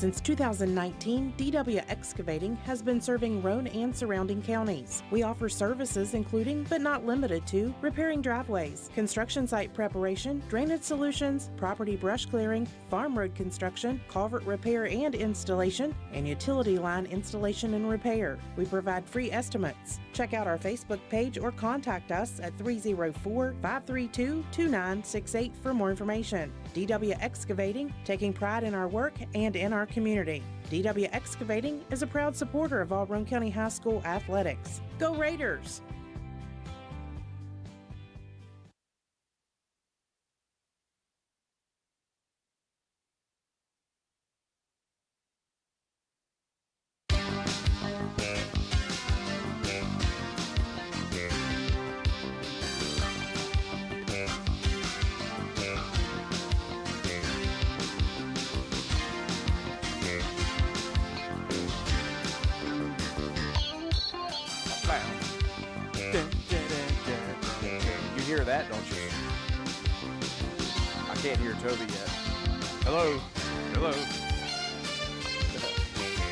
Since 2019, DW Excavating has been serving Roane and surrounding counties. We offer services including, but not limited to, repairing driveways, construction site preparation, drainage solutions, property brush clearing, farm road construction, culvert repair and installation, and utility line installation and repair. We provide free estimates. Check out our Facebook page or contact us at 304-532-2968 for more information. DW Excavating, taking pride in our work and in our community. DW Excavating is a proud supporter of all Roane County High School athletics. Go Raiders! That, don't you? I can't hear Toby yet. Hello.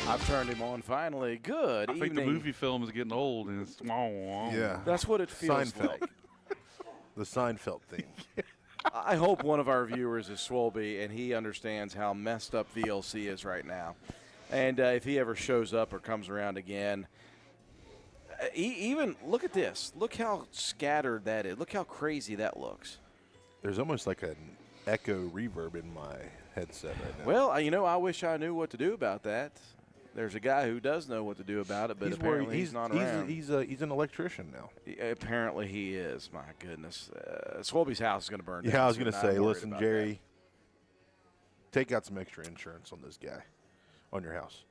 I've turned him on finally. Good evening. I think the movie film is getting old, and it's yeah. That's what it feels Seinfeld. like. The Seinfeld theme. I hope one of our viewers is Swolby, and he understands how messed up VLC is right now. And if he ever shows up or comes around again, even look at this. Look how scattered that is. Look how crazy that looks. There's almost like an echo reverb in my headset right now. Well, I wish I knew what to do about that. There's a guy who does know what to do about it, but apparently he's not around. He's an electrician now. Apparently he is. My goodness. Swolby's house is going to burn down. Yeah, I was going to say, listen, about Jerry, take out some extra insurance on this guy, on your house.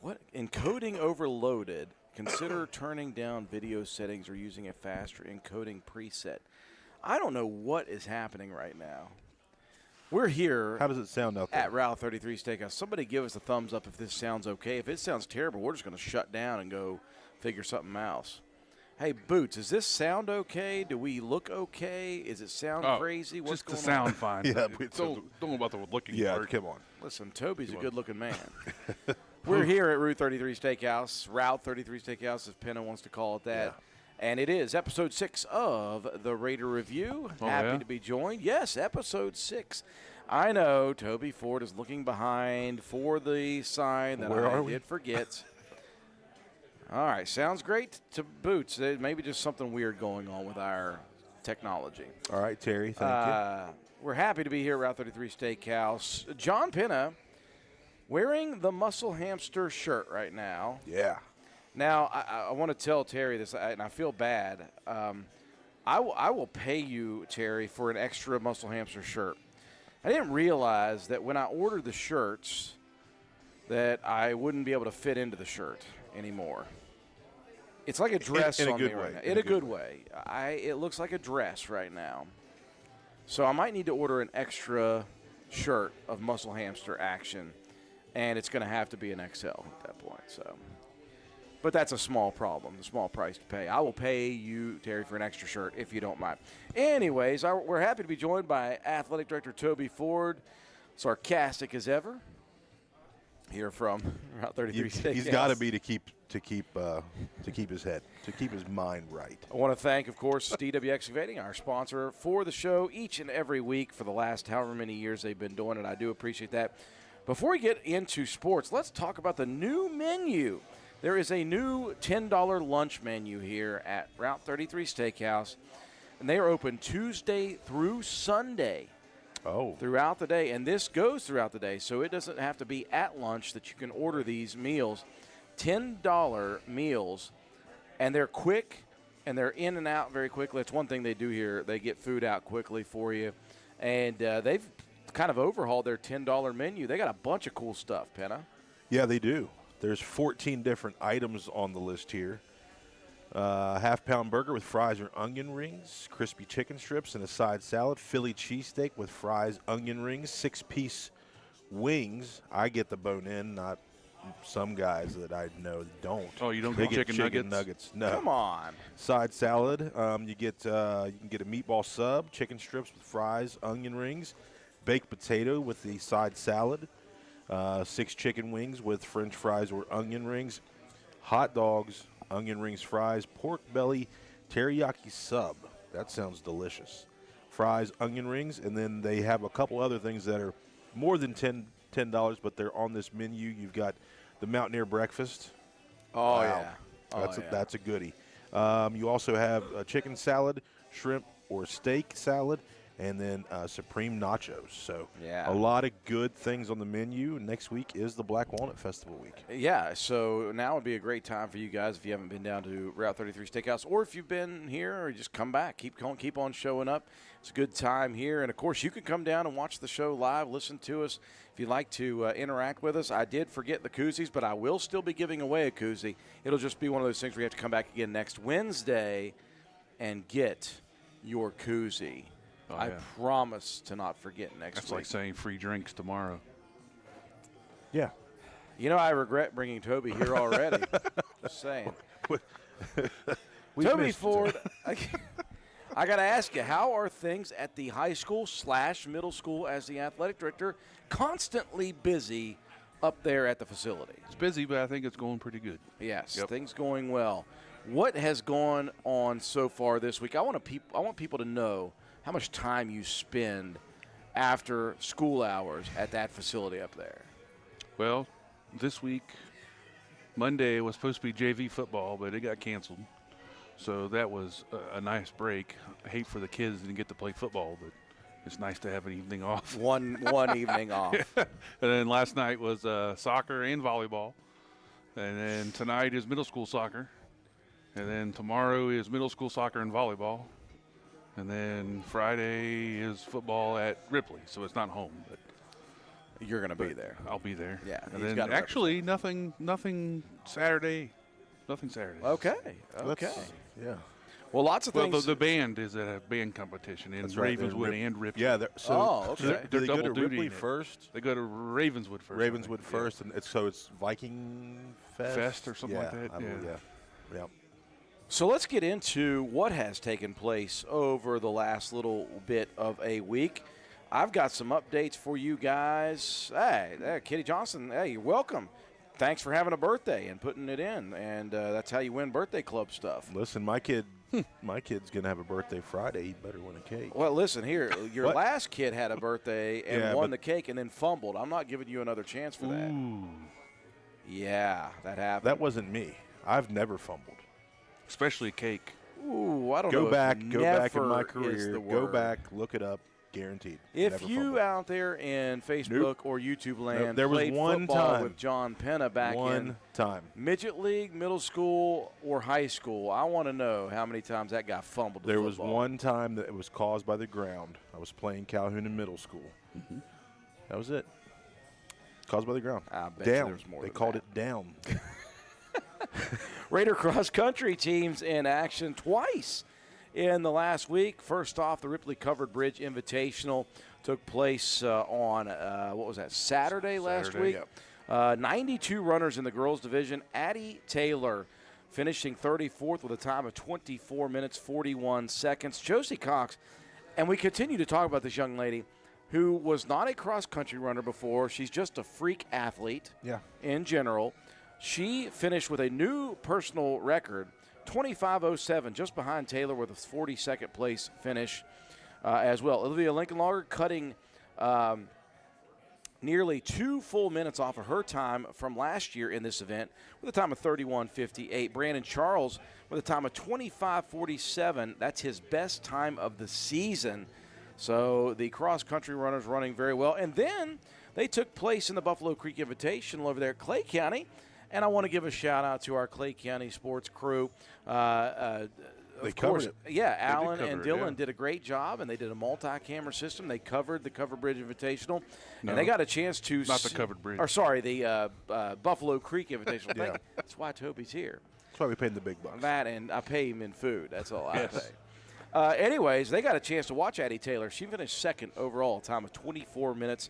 What? Encoding overloaded. Consider turning down video settings or using a faster encoding preset. I don't know what is happening right now. We're here. How does it sound out there? At Route 33 Steakhouse. Somebody give us a thumbs up if this sounds okay. If it sounds terrible, we're just going to shut down and go figure something else. Hey, Boots, does this sound okay? Do we look okay? Is it sound crazy? What's just going to sound on? fine. Yeah, don't know about the looking Yeah, part. come on. Listen, Toby's a good-looking man. We're here at Route 33 Steakhouse, Route 33 Steakhouse, as Penna wants to call it that. Yeah. And it is episode 6 of the Raider Review. Happy to be joined. Yes, episode 6. I know Toby Ford is looking behind for the sign that I did forget. All right, sounds great to Boots. Maybe just something weird going on with our technology. All right, Terry, thank you. We're happy to be here at Route 33 Steakhouse. John Penna wearing the Muscle Hamster shirt right now. Yeah. Now, I want to tell Terry this, and I feel bad. I will pay you, Terry, for an extra Muscle Hamster shirt. I didn't realize that when I ordered the shirts that I wouldn't be able to fit into the shirt anymore. It's like a dress in a on good me way. right now. In a good way. It looks like a dress right now. So I might need to order an extra shirt of Muscle Hamster action, and it's going to have to be an XL at that point. So, but that's a small problem, a small price to pay. I will pay you, Terry, for an extra shirt if you don't mind. Anyways, we're happy to be joined by Athletic Director Toby Ford, sarcastic as ever, here from Route 33 Steakhouse. He's got to be to keep his head, to keep his mind right. I want to thank, of course, DW Excavating, our sponsor for the show each and every week for the last however many years they've been doing it. I do appreciate that. Before we get into sports, let's talk about the new menu. There is a new $10 lunch menu here at Route 33 Steakhouse, and they are open Tuesday through Sunday. Throughout the day, and this goes throughout the day, so it doesn't have to be at lunch that you can order these meals. $10 meals, and they're quick, and they're in and out very quickly. That's one thing they do here. They get food out quickly for you, and they've kind of overhauled their $10 menu. They got a bunch of cool stuff, Penna. Yeah, they do. There's 14 different items on the list here. Half-pound burger with fries or onion rings, crispy chicken strips and a side salad, Philly cheesesteak with fries, onion rings, 6-piece wings. I get the bone-in, not some guys that I know don't. Oh, you don't They get chicken nuggets? No. Come on. Side salad. You can get a meatball sub, chicken strips with fries, onion rings, baked potato with the side salad, 6 chicken wings with French fries or onion rings, hot dogs, onion rings, fries, pork belly, teriyaki sub. That sounds delicious. Fries, onion rings, and then they have a couple other things that are more than $10, but they're on this menu. You've got the Mountaineer breakfast. Oh, Wow. yeah. That's a goodie. You also have a chicken salad, shrimp or steak salad, and then supreme nachos. So Yeah. a lot of good things on the menu. Next week is the Black Walnut Festival week. Yeah, so now would be a great time for you guys if you haven't been down to Route 33 Steakhouse, or if you've been here, or just come back. Keep on showing up. It's a good time here, and of course you can come down and watch the show live, listen to us. If you'd like to interact with us, I did forget the koozies, but I will still be giving away a koozie. It'll just be one of those things where you have to come back again next Wednesday and get your koozie. Oh, I yeah. promise to not forget next That's week. like saying free drinks tomorrow. Yeah. You know, I regret bringing Toby here already. Just saying. We've Toby missed- Ford, I got to ask you, how are things at the high school / middle school as the athletic director? Constantly busy up there at the facility. It's busy, but I think it's going pretty good. Yes, Yep. things going well. What has gone on so far this week? I want people to know how much time you spend after school hours at that facility up there. Well, this week, Monday was supposed to be JV football, but it got canceled. So that was a nice break. I hate for the kids to get to play football, but it's nice to have an evening off. One evening off. And then last night was soccer and volleyball. And then tonight is middle school soccer. And then tomorrow is middle school soccer and volleyball. And then Friday is football at Ripley, so it's not home, but You're going to be there. I'll be there. Yeah, And he's then gotta actually nothing Saturday. Nothing Saturday. Okay. Let's- Yeah. Well, lots of Well, things. the band is at a band competition in That's right, they're Ravenswood Rip- and Ripley. Yeah. Oh, okay. Do They're they go to double Ripley dutying it. first? They go to Ravenswood first. I Ravenswood think. Yeah. first, and it's Viking Fest or something like that, I believe, yeah. yeah. So let's get into what has taken place over the last little bit of a week. I've got some updates for you guys. Hey, Kitty Johnson, hey, you're welcome. Thanks for having a birthday and putting it in, and that's how you win birthday club stuff. Listen, my kid's gonna have a birthday Friday. He better win a cake. Well, listen here. Your What? last kid had a birthday and Yeah, won but- the cake and then fumbled. I'm not giving you another chance for that. Ooh. Yeah, that happened. That wasn't me. I've never fumbled. Especially cake. Ooh, I don't know. Go if back in never my is career. the Go word. back, look it up. Guaranteed. If Never you fumbled. out there in Facebook or YouTube land there was played one football time. with John Penna back one in time. midget league, middle school, or high school, I want to know how many times that guy fumbled the There was football. one time that it was caused by the ground. I was playing Calhoun in middle school. That was it. Caused by the ground. I bet you down. there's more They than called that. it down. Raider cross country teams in action twice in the last week. First off, the Ripley Covered Bridge Invitational took place on, what was that, Saturday last Saturday, week? 92 runners in the girls division. Addie Taylor finishing 34th with a time of 24 minutes, 41 seconds. Josie Cox, and we continue to talk about this young lady who was not a cross-country runner before. She's just a freak athlete in general. She finished with a new personal record, 25:07, just behind Taylor with a 42nd place finish as well. Olivia Lincolnlager cutting nearly 2 full minutes off of her time from last year in this event with a time of 31:58. Brandon Charles with a time of 25:47. That's his best time of the season. So the cross-country runners running very well. And then they took place in the Buffalo Creek Invitational over there at Clay County. And I want to give a shout-out to our Clay County sports crew. They Of covered course, it. yeah, Alan and cover it, Dylan yeah. did a great job, and they did a multi-camera system. They covered the Covered Bridge Invitational, No, and they got a chance to not the Covered Bridge. Or sorry, the Buffalo Creek Invitational. Yeah. That's why Toby's here. That's why we paid the big bucks. That and I pay him in food. That's all I Yes. pay. Anyways, they got a chance to watch Addie Taylor. She finished second overall, a time of 24 minutes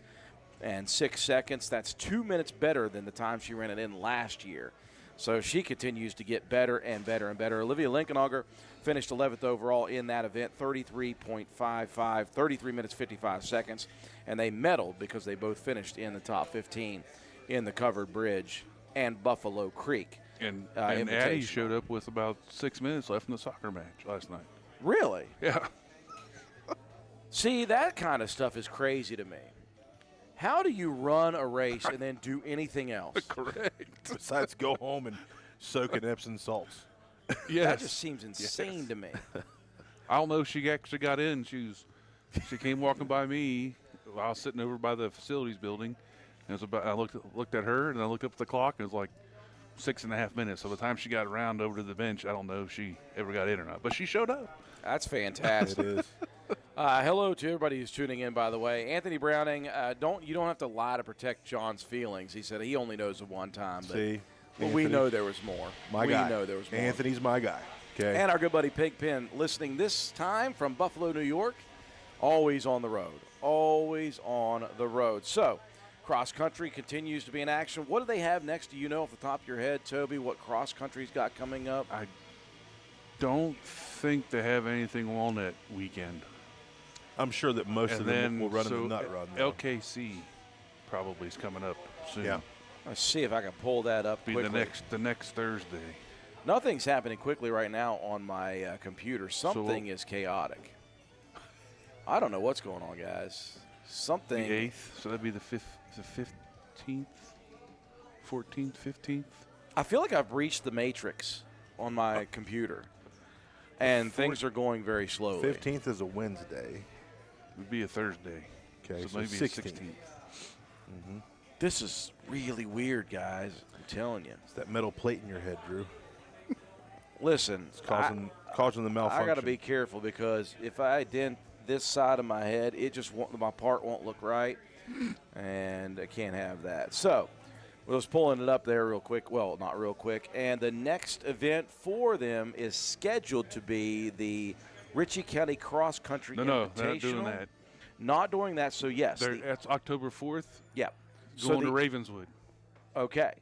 and 6 seconds. That's 2 minutes better than the time she ran it in last year. So she continues to get better and better and better. Olivia Linkenauger finished 11th overall in that event, 33.55, 33 minutes 55 seconds, and they medaled because they both finished in the top 15 in the Covered Bridge and Buffalo Creek. And Addie showed up with about 6 minutes left in the soccer match last night. Really? Yeah. See, that kind of stuff is crazy to me. How do you run a race and then do anything else? Correct. Besides go home and soak in Epsom salts. Yes. That just seems insane to me. I don't know if she actually got in. She came walking by me while I was sitting over by the facilities building. And it was about, I looked at her, and I looked up at the clock, and it was like 6.5 minutes. So by the time she got around over to the bench, I don't know if she ever got in or not. But she showed up. That's fantastic. It is. Hello to everybody who's tuning in, by the way. Anthony Browning, you don't have to lie to protect John's feelings. He said he only knows of one time. But See, we Anthony, know there was more. my we guy. know there was more. Anthony's my guy. Okay. And our good buddy Pigpen listening this time from Buffalo, New York. Always on the road. Always on the road. So, cross country continues to be in action. What do they have next? Do you know off the top of your head, Toby, what cross country's got coming up? I don't think they have anything on that weekend. I'm sure that most And of them then will run in so the nut run. though. LKC probably is coming up soon. Yeah. Let's see if I can pull that up Be quickly. the next Thursday. Nothing's happening quickly right now on my computer. Something is chaotic. I don't know what's going on, guys. Something. The 8th, so that'd be the 15th, 14th, 15th. I feel like I've reached the matrix on my computer, and things are going very slowly. 15th is a Wednesday. Would be a Thursday. Okay, so so maybe 16th. the 16th. This is really weird, guys. I'm telling you. It's that metal plate in your head, Drew. Listen, It's causing the malfunction. I got to be careful because if I dent this side of my head, my part won't look right, and I can't have that. So, I was pulling it up there real quick. Well, not real quick. And the next event for them is scheduled to be the Ritchie County Cross Country No, Invitational. they're not doing that. Not doing that. So yes, That's October 4th. yeah. Going to Ravenswood. Okay.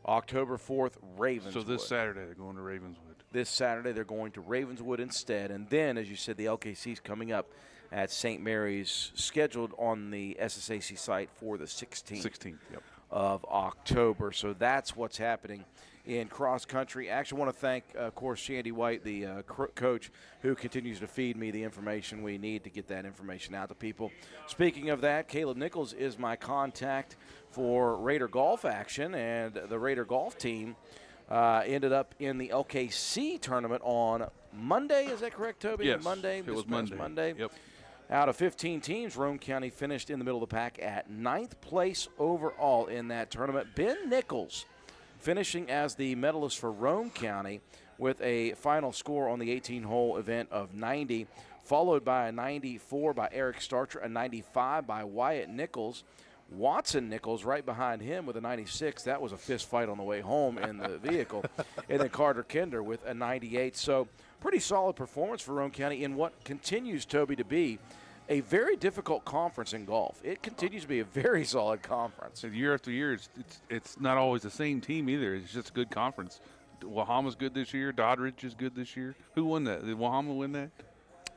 October 4th, Ravenswood. So this Saturday they're going to Ravenswood. This Saturday they're going to Ravenswood instead. And then, as you said, the LKC's coming up at St. Mary's, scheduled on the SSAC site for the 16th. 16th, yep. Of October. So that's what's happening in cross country. I actually want to thank, of course, Shandy White, the coach, who continues to feed me the information we need to get that information out to people. Speaking of that, Caleb Nichols is my contact for Raider golf action, and the Raider golf team ended up in the LKC tournament on Monday. Is that correct, Toby? Yes, Monday. it was Monday. Yep. Out of 15 teams, Roane County finished in the middle of the pack at 9th place overall in that tournament. Ben Nichols finishing as the medalist for Roane County with a final score on the 18-hole event of 90, followed by a 94 by Eric Starcher, a 95 by Wyatt Nichols. Watson Nichols right behind him with a 96. That was a fist fight on the way home in the vehicle. And then Carter Kinder with a 98. So pretty solid performance for Roane County in what continues, Toby, to be a very difficult conference in golf. It continues to be a very solid conference. So year after year, it's not always the same team either. It's just a good conference. Wahama's good this year. Doddridge is good this year. Who won that? Did Wahama win that?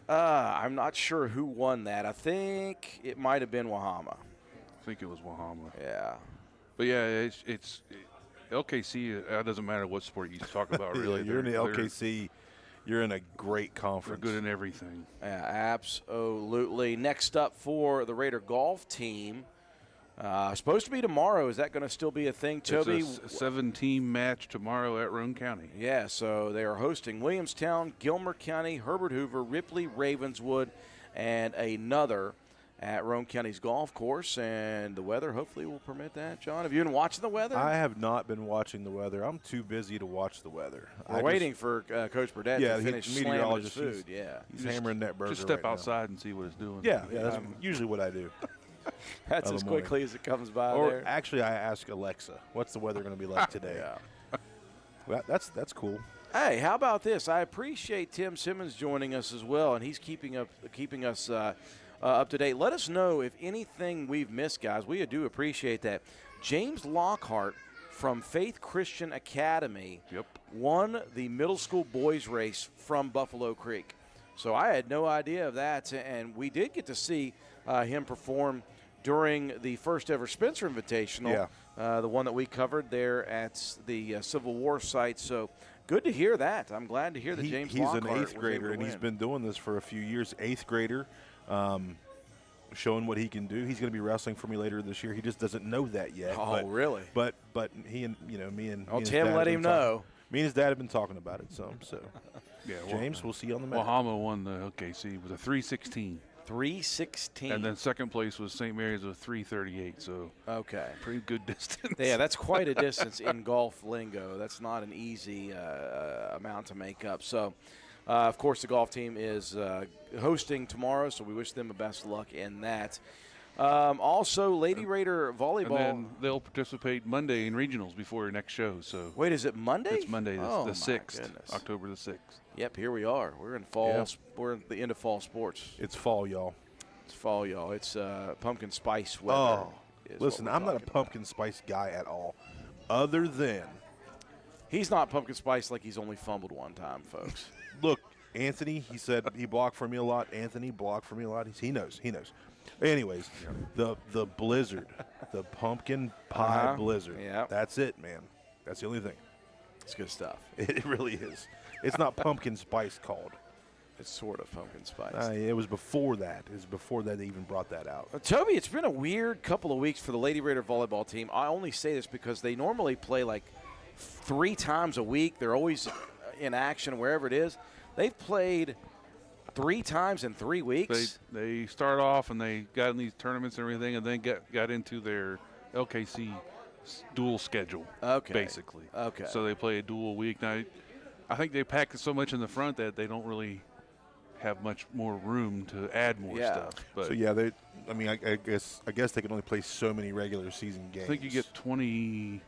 I'm not sure who won that. I think it might have been Wahama. I think it was Wahama. Yeah. But yeah, it's LKC. It doesn't matter what sport you talk about, really. Yeah, you're in the LKC. You're in a great conference. They're good in everything. Yeah, absolutely. Next up for the Raider golf team, supposed to be tomorrow. Is that going to still be a thing, Toby? It's a 7-team match tomorrow at Roane County. Yeah, so they are hosting Williamstown, Gilmer County, Herbert Hoover, Ripley, Ravenswood, and another at Roane County's golf course, and the weather hopefully will permit that. John, have you been watching the weather? I have not been watching the weather. I'm too busy to watch the weather. We're waiting for Coach Burdett to finish the slamming his meteorologist, food. Yeah, he's hammering that burger. Just step right outside and see what it's doing. Now. Yeah, that's usually what I do. that's of as the morning. quickly as it comes by Or there. actually, I ask Alexa, "What's the weather going to be like today?" Yeah. Well, that's cool. Hey, how about this? I appreciate Tim Simmons joining us as well, and he's keeping us up to date. Let us know if anything we've missed, guys. We do appreciate that. James Lockhart from Faith Christian Academy Yep. won the middle school boys race from Buffalo Creek. So I had no idea of that, and we did get to see him perform during the first ever Spencer Invitational, the one that we covered there at the Civil War site. So good to hear that. I'm glad to hear that James Lockhart He's an 8th grader, and he's been doing this for a few years. 8th grader, showing what he can do. He's going to be wrestling for me later this year. He just doesn't know that yet. Oh, really? But he and me and oh, me and Tim, his dad let have him been talking- know. Me and his dad have been talking about it some. So Yeah. James, we'll see you on the mat. Wahama won the OKC with a 3:16. 3:16. And then second place was St. Mary's with 3:38. So Okay. pretty good distance. Yeah, that's quite a distance in golf lingo. That's not an easy amount to make up. So, of course, the golf team is hosting tomorrow, so we wish them the best of luck in that. Also, Lady Raider volleyball. And then they'll participate Monday in regionals before your next show. So Wait, is it Monday? it's Monday, Oh, the my 6th, goodness. October the 6th. Yep, here we are. We're in fall. Yeah. We're at the end of fall sports. It's fall, y'all. It's fall, y'all. It's pumpkin spice weather. Oh, is what listen, we're I'm not a talking about. pumpkin spice guy at all, other than He's not pumpkin spice like he's only fumbled one time, folks. look, Anthony. He said he blocked for me a lot. Anthony blocked for me a lot. He knows. He knows. Anyways, the blizzard, the pumpkin pie blizzard. Yeah. That's it, man. That's the only thing. It's good stuff. It really is. It's not pumpkin spice called. It's sort of pumpkin spice. It was before that. It was before that they even brought that out. Toby, it's been a weird couple of weeks for the Lady Raider volleyball team. I only say this because they normally play like 3 times a week. They're always in action wherever it is. They've played 3 times in 3 weeks. They start off and they got in these tournaments and everything, and then got into their LKC dual schedule. Okay. Basically. Okay. So they play a dual week night. I think they packed so much in the front that they don't really have much more room to add more stuff. But So yeah, I guess they can only play so many regular season games. I think you get 22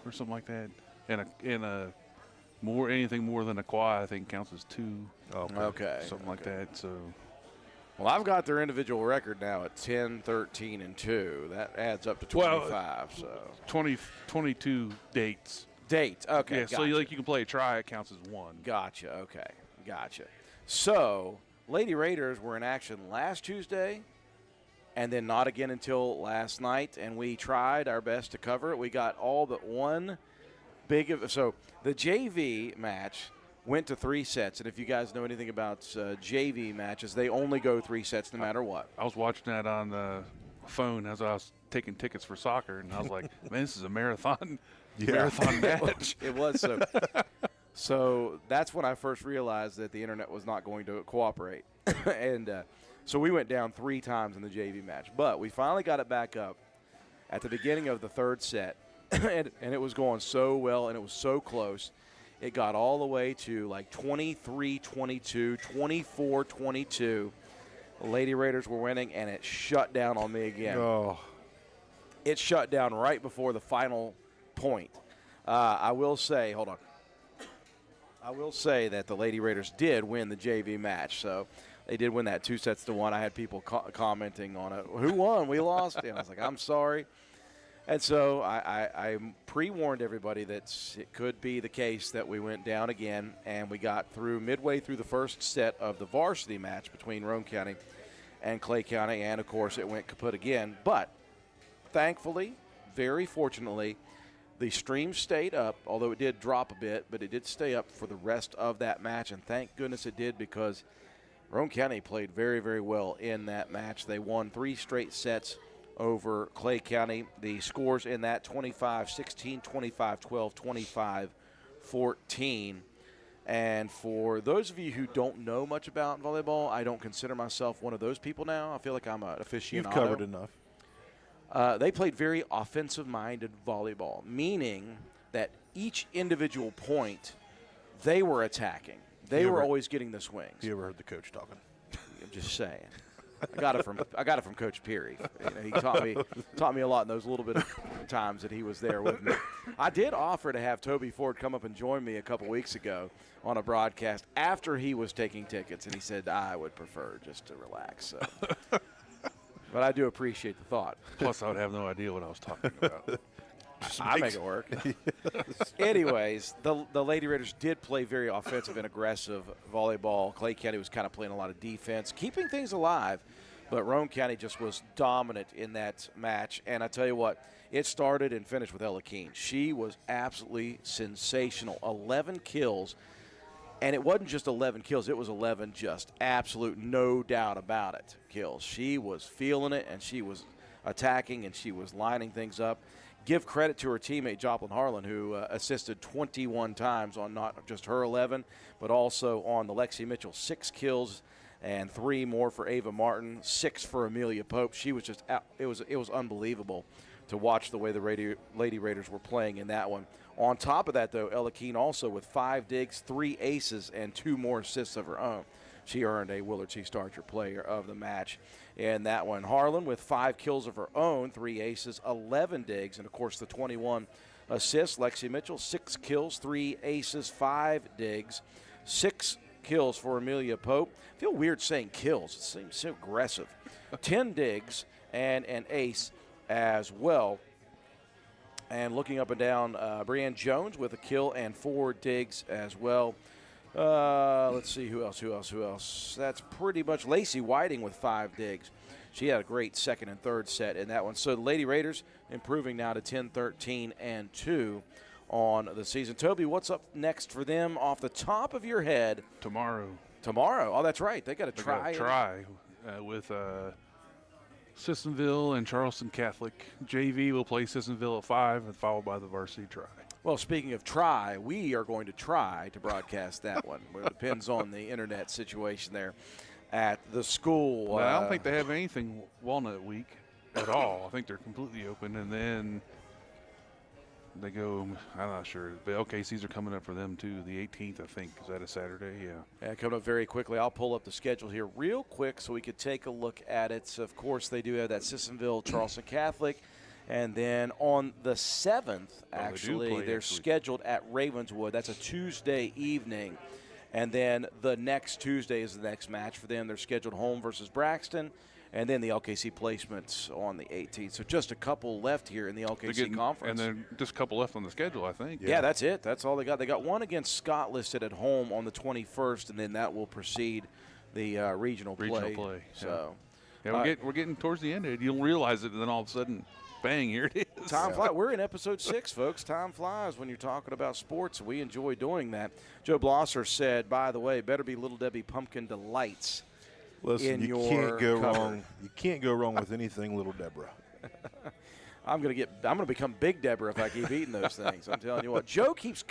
or something like that, and anything more than a quad I think counts as 2. Okay. Something like that. So Well, I've got their individual record now at 10, 13, and 2. That adds up to 25. 22 dates. Date. Okay. Yeah, gotcha. so you can play a try. It counts as 1. Gotcha. Okay. Gotcha. So, Lady Raiders were in action last Tuesday and then not again until last night, and we tried our best to cover it. We got all but one so the JV match went to 3 sets, and if you guys know anything about JV matches, they only go 3 sets no matter what. I was watching that on the phone as I was taking tickets for soccer, and I was like, man, this is a marathon match. It was so. So that's when I first realized that the internet was not going to cooperate. And so we went down 3 times in the JV match. But we finally got it back up at the beginning of the 3rd set. and it was going so well, and it was so close. It got all the way to like 23-22, 24-22. The Lady Raiders were winning, and it shut down on me again. Oh, It shut down right before the final point. I will say that the Lady Raiders did win the JV match. So they did win that 2-1. I had people commenting on it. Who won? We lost. And I was like, I'm sorry. And so I pre-warned everybody that it could be the case that we went down again, and we got through midway through the first set of the varsity match between Roane County and Clay County, and, of course, it went kaput again. But thankfully, very fortunately, the stream stayed up, although it did drop a bit, but it did stay up for the rest of that match, and thank goodness it did because Roane County played very, very well in that match. They won 3 straight sets over Clay County. The scores in that 25-16, 25-12, 25-14. And for those of you who don't know much about volleyball, I don't consider myself one of those people now. I feel like I'm an aficionado. you've covered enough. They played very offensive-minded volleyball, meaning that each individual point, they were attacking. They were always getting the swings. You ever heard the coach talking? I'm just saying. I got it from Coach Peary. He taught me a lot in those little bit of times that he was there with me. I did offer to have Toby Ford come up and join me a couple weeks ago on a broadcast after he was taking tickets, and he said I would prefer just to relax. So. But I do appreciate the thought. Plus, I would have no idea what I was talking about. I make it work. Anyways, the Lady Raiders did play very offensive and aggressive volleyball. Clay County was kind of playing a lot of defense, keeping things alive. But Roane County just was dominant in that match. And I tell you what, it started and finished with Ella Keene. She was absolutely sensational. 11 kills. And it wasn't just 11 kills. It was 11 just absolute, no doubt about it, kills. She was feeling it, and she was attacking, and she was lining things up. Give credit to her teammate, Joplin Harlan, who assisted 21 times on not just her 11, but also on the Lexi Mitchell, 6 kills and 3 more for Ava Martin, 6 for Amelia Pope. She was just it was unbelievable to watch the way the Lady Raiders were playing in that one. On top of that, though, Ella Keene also with 5 digs, 3 aces, and 2 more assists of her own. She earned a Willard C. Starcher Player of the Match in that one. Harlan with 5 kills of her own, 3 aces, 11 digs, and, of course, the 21 assists. Lexi Mitchell, 6 kills, 3 aces, 5 digs, 6 kills for Amelia Pope. I feel weird saying kills. It seems so aggressive. 10 digs and an ace as well. And looking up and down, Brianne Jones with a kill and 4 digs as well. Let's see, who else? That's pretty much Lacey Whiting with 5 digs. She had a great second and third set in that one. So the Lady Raiders improving now to 10-13-2 on the season. Toby, what's up next for them off the top of your head? Tomorrow. Oh, that's right. They got to try. With Sissonville and Charleston Catholic. JV will play Sissonville at 5 and followed by the varsity try. Well, speaking of try, we are going to try to broadcast that one. It depends on the internet situation there at the school. Well, I don't think they have anything Walnut Week at all. I think they're completely open, and then they go, I'm not sure. The LKCs are coming up for them, too. The 18th, I think. Is that a Saturday? Yeah. Coming up very quickly. I'll pull up the schedule here real quick so we could take a look at it. So, of course, they do have that Sissonville Charleston Catholic. And then on the 7th, they're scheduled at Ravenswood. That's a Tuesday evening. And then the next Tuesday is the next match for them. They're scheduled home versus Braxton. And then the LKC placements on the 18th. So just a couple left here in the LKC conference. And then just a couple left on the schedule, I think. Yeah, that's it. That's all they got. They got one against Scott listed at home on the 21st, and then that will precede the regional play. So, yeah, we're getting towards the end of it. You'll realize it, and then all of a sudden, bang, here it is. Time flies. We're in episode 6, folks. Time flies when you're talking about sports. We enjoy doing that. Joe Blosser said, by the way, better be Little Debbie Pumpkin Delights. Listen, you can't go wrong. You can't go wrong with anything, Little Deborah. I'm gonna become Big Deborah if I keep eating those things. I'm telling you what. Joe keeps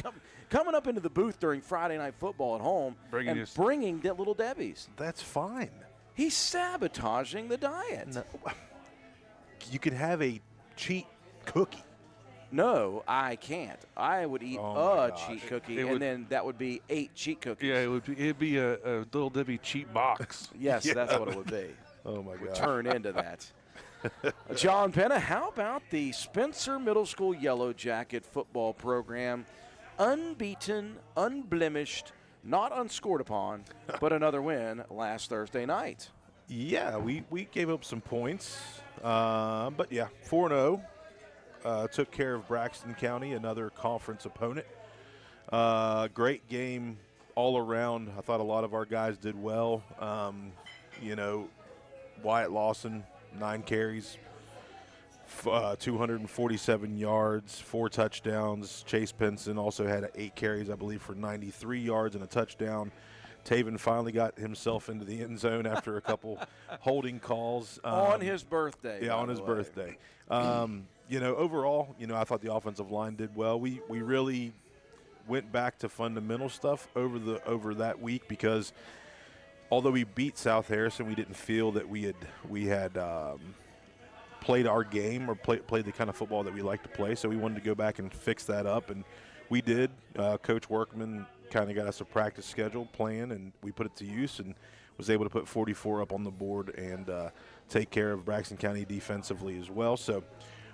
coming up into the booth during Friday Night Football at home bringing Little Debbie's. That's fine. He's sabotaging the diet. No. You could have a cheat cookie. No, I can't. I would eat cheat cookie, then that would be 8 cheat cookies. Yeah, it'd be a Little Debbie cheat box. Yes, yeah. That's what it would be. Oh, my God. Would turn into that. John Penna, how about the Spencer Middle School Yellow Jacket football program? Unbeaten, unblemished, not unscored upon, but another win last Thursday night. Yeah, we gave up some points. But, yeah, 4-0. Took care of Braxton County, another conference opponent. Great game all around. I thought a lot of our guys did well. Wyatt Lawson, 9 carries, 247 yards, 4 touchdowns. Chase Pinson also had 8 carries, I believe, for 93 yards and a touchdown. Taven finally got himself into the end zone after a couple holding calls. On his birthday. Yeah, on his birthday. Overall, I thought the offensive line did well. We really went back to fundamental stuff over that week because although we beat South Harrison, we didn't feel that we had played our game or played the kind of football that we like to play. So we wanted to go back and fix that up, and we did. Coach Workman kind of got us a practice schedule plan, and we put it to use and was able to put 44 up on the board and take care of Braxton County defensively as well. So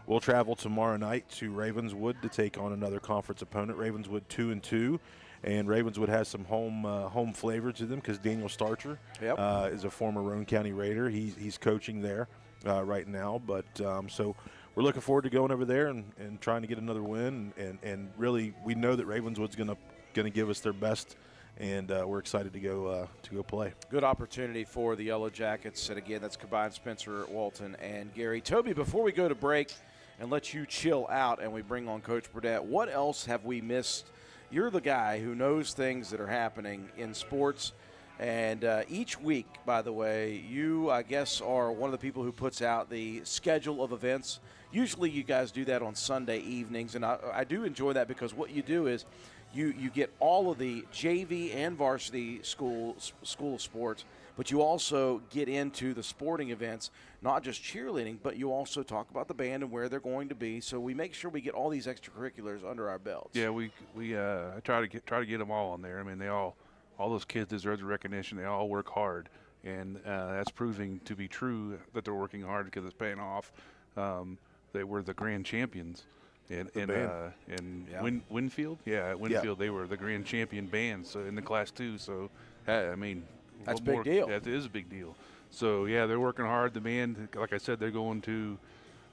we'll travel tomorrow night to Ravenswood to take on another conference opponent. Ravenswood 2-2, and Ravenswood has some home flavor to them because Daniel Starcher is a former Roane County Raider. He's coaching there right now, but so we're looking forward to going over there and trying to get another win. And really, we know that Ravenswood's going to give us their best, and we're excited to go play. Good opportunity for the Yellow Jackets, and again, that's combined Spencer Walton and Gary. Toby, before we go to break and let you chill out and we bring on Coach Burdett, what else have we missed? You're the guy who knows things that are happening in sports, and each week, by the way, you, I guess, are one of the people who puts out the schedule of events. Usually you guys do that on Sunday evenings, and I do enjoy that because what you do is you get all of the JV and varsity school of sports, but you also get into the sporting events, not just cheerleading, but you also talk about the band and where they're going to be. So we make sure we get all these extracurriculars under our belts. Yeah, we try to get them all on there. I mean, all those kids deserve the recognition. They all work hard, and that's proving to be true that they're working hard because it's paying off. They were the grand champions. Winfield, at Winfield they were the grand champion band. So in the Class 2, so I mean, that's a big deal. That is a big deal. So yeah, they're working hard. The band, like I said, they're going to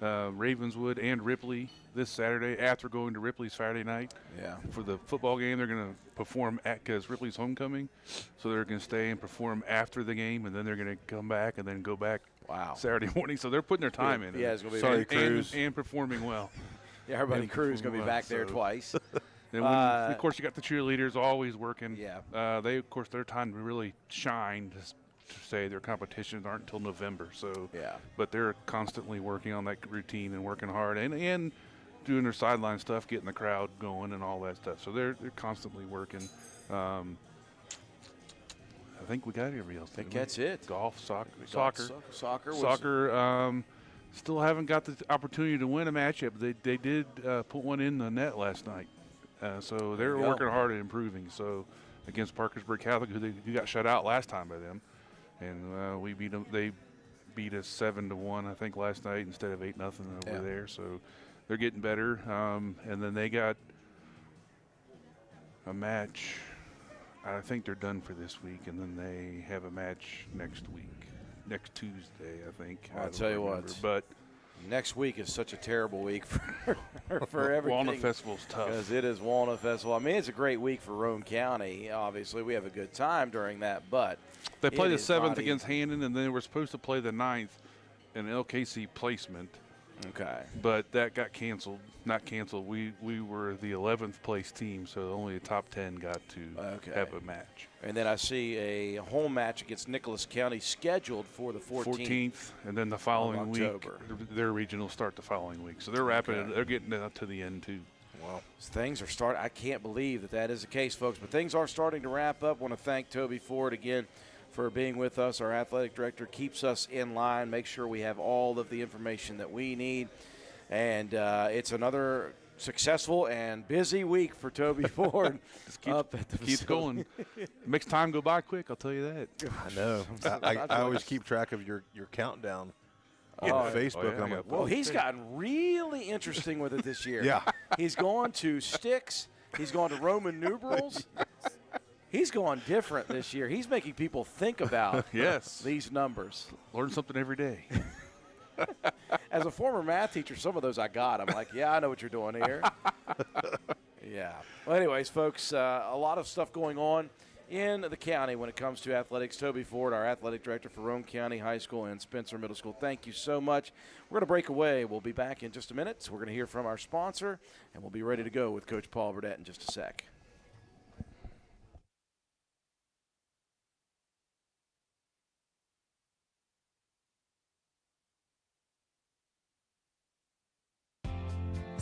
Ravenswood and Ripley this Saturday after going to Ripley Saturday night. Yeah. For the football game, they're going to perform because Ripley's homecoming, so they're going to stay and perform after the game, and then they're going to come back and then go back. Wow. Saturday morning. So they're putting their time in. Yeah, it's going to be. Sorry, Cruz. And performing well. Yeah, everybody Cruz going to be back there twice. Then of course, you got the cheerleaders always working. Yeah. They, of course, their time to really shine, to say their competitions aren't until November. So, yeah. But they're constantly working on that routine and working hard and doing their sideline stuff, getting the crowd going and all that stuff. So they're constantly working. I think we got everybody else. I think that's it. Golf, soccer. Still haven't got the opportunity to win a match yet, but they did put one in the net last night. So they're working hard at improving. So against Parkersburg Catholic, who got shut out last time by them, and we beat them. They beat us 7-1, I think, last night instead of 8-0 over there. So they're getting better. And then they got a match. I think they're done for this week, and then they have a match next Tuesday, I think. I'll tell you what. But next week is such a terrible week for everything. Walnut Festival's tough. Because it is Walnut Festival. I mean, it's a great week for Roane County. Obviously, we have a good time during that, but they play the 7th against Handon, and then they were supposed to play the 9th in LKC placement. Okay. But that got canceled. Not canceled. We were the 11th place team, so only the top 10 got to have a match. And then I see a home match against Nicholas County scheduled for the 14th. And then the following week, their regional start the following week. So they're wrapping it. They're getting it up to the end, too. Well, things are starting. I can't believe that is the case, folks. But things are starting to wrap up. I want to thank Toby Ford again for being with us. Our athletic director keeps us in line, make sure we have all of the information that we need. And it's another successful and busy week for Toby Ford. Keeps going. Makes time go by quick, I'll tell you that. I know. I always keep track of your countdown on Facebook. I'm like, well, he's gotten really interesting with it this year. Yeah. He's gone to sticks. He's gone to Roman numerals. He's going different this year. He's making people think about these numbers. Learn something every day. As a former math teacher, some of those I got. I'm like, yeah, I know what you're doing here. Yeah. Well, anyways, folks, a lot of stuff going on in the county when it comes to athletics. Toby Ford, our athletic director for Roane County High School and Spencer Middle School, thank you so much. We're going to break away. We'll be back in just a minute. So we're going to hear from our sponsor, and we'll be ready to go with Coach Paul Burdett in just a sec.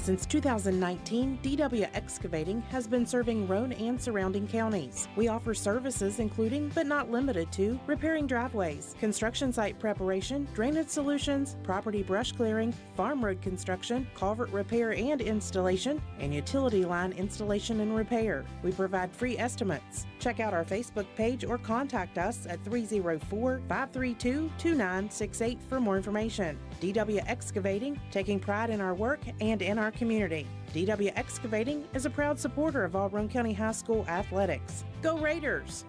Since 2019, DW Excavating has been serving Roane and surrounding counties. We offer services including, but not limited to, repairing driveways, construction site preparation, drainage solutions, property brush clearing, farm road construction, culvert repair and installation, and utility line installation and repair. We provide free estimates. Check out our Facebook page or contact us at 304-532-2968 for more information. DW Excavating, taking pride in our work and in our community. DW Excavating is a proud supporter of all Roane County High School athletics. Go Raiders!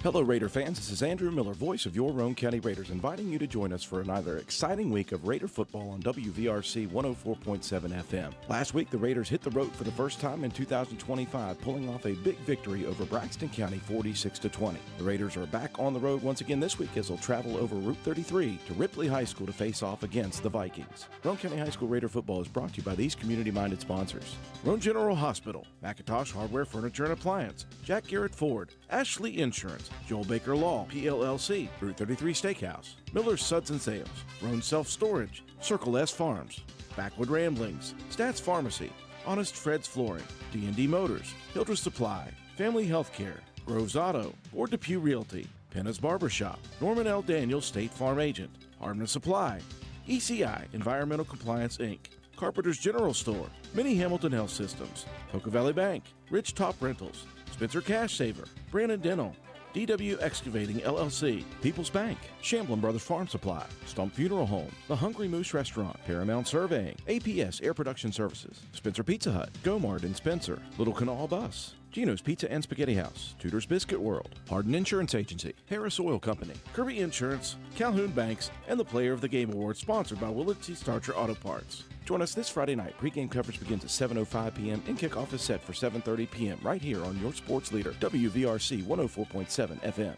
Hello, Raider fans. This is Andrew Miller, voice of your Roane County Raiders, inviting you to join us for another exciting week of Raider football on WVRC 104.7 FM. Last week, the Raiders hit the road for the first time in 2025, pulling off a big victory over Braxton County 46-20. The Raiders are back on the road once again this week as they'll travel over Route 33 to Ripley High School to face off against the Vikings. Roane County High School Raider football is brought to you by these community-minded sponsors: Roane General Hospital, McIntosh Hardware, Furniture and Appliance, Jack Garrett Ford, Ashley Insurance, Joel Baker Law, PLLC, Route 33 Steakhouse, Miller's Suds and Sales, Roane Self Storage, Circle S Farms, Backwood Ramblings, Stats Pharmacy, Honest Fred's Flooring, D&D Motors, Hildreth Supply, Family Healthcare, Groves Auto, Ward Depew Realty, Penna's Barbershop, Norman L. Daniels State Farm Agent, Hardman Supply, ECI Environmental Compliance Inc., Carpenter's General Store, Mini Hamilton Health Systems, Poca Valley Bank, Rich Top Rentals, Spencer Cash Saver, Brandon Dental, DW Excavating LLC, People's Bank, Shamblin Brothers Farm Supply, Stump Funeral Home, The Hungry Moose Restaurant, Paramount Surveying, APS Air Production Services, Spencer Pizza Hut, Gomard and Spencer, Little Canal Bus, Gino's Pizza and Spaghetti House, Tudor's Biscuit World, Hardin Insurance Agency, Harris Oil Company, Kirby Insurance, Calhoun Banks, and the Player of the Game Award sponsored by Willard C. Starcher Auto Parts. Join us this Friday night. Pre-game coverage begins at 7:05 p.m. and kickoff is set for 7:30 p.m. right here on your sports leader, WVRC 104.7 FM.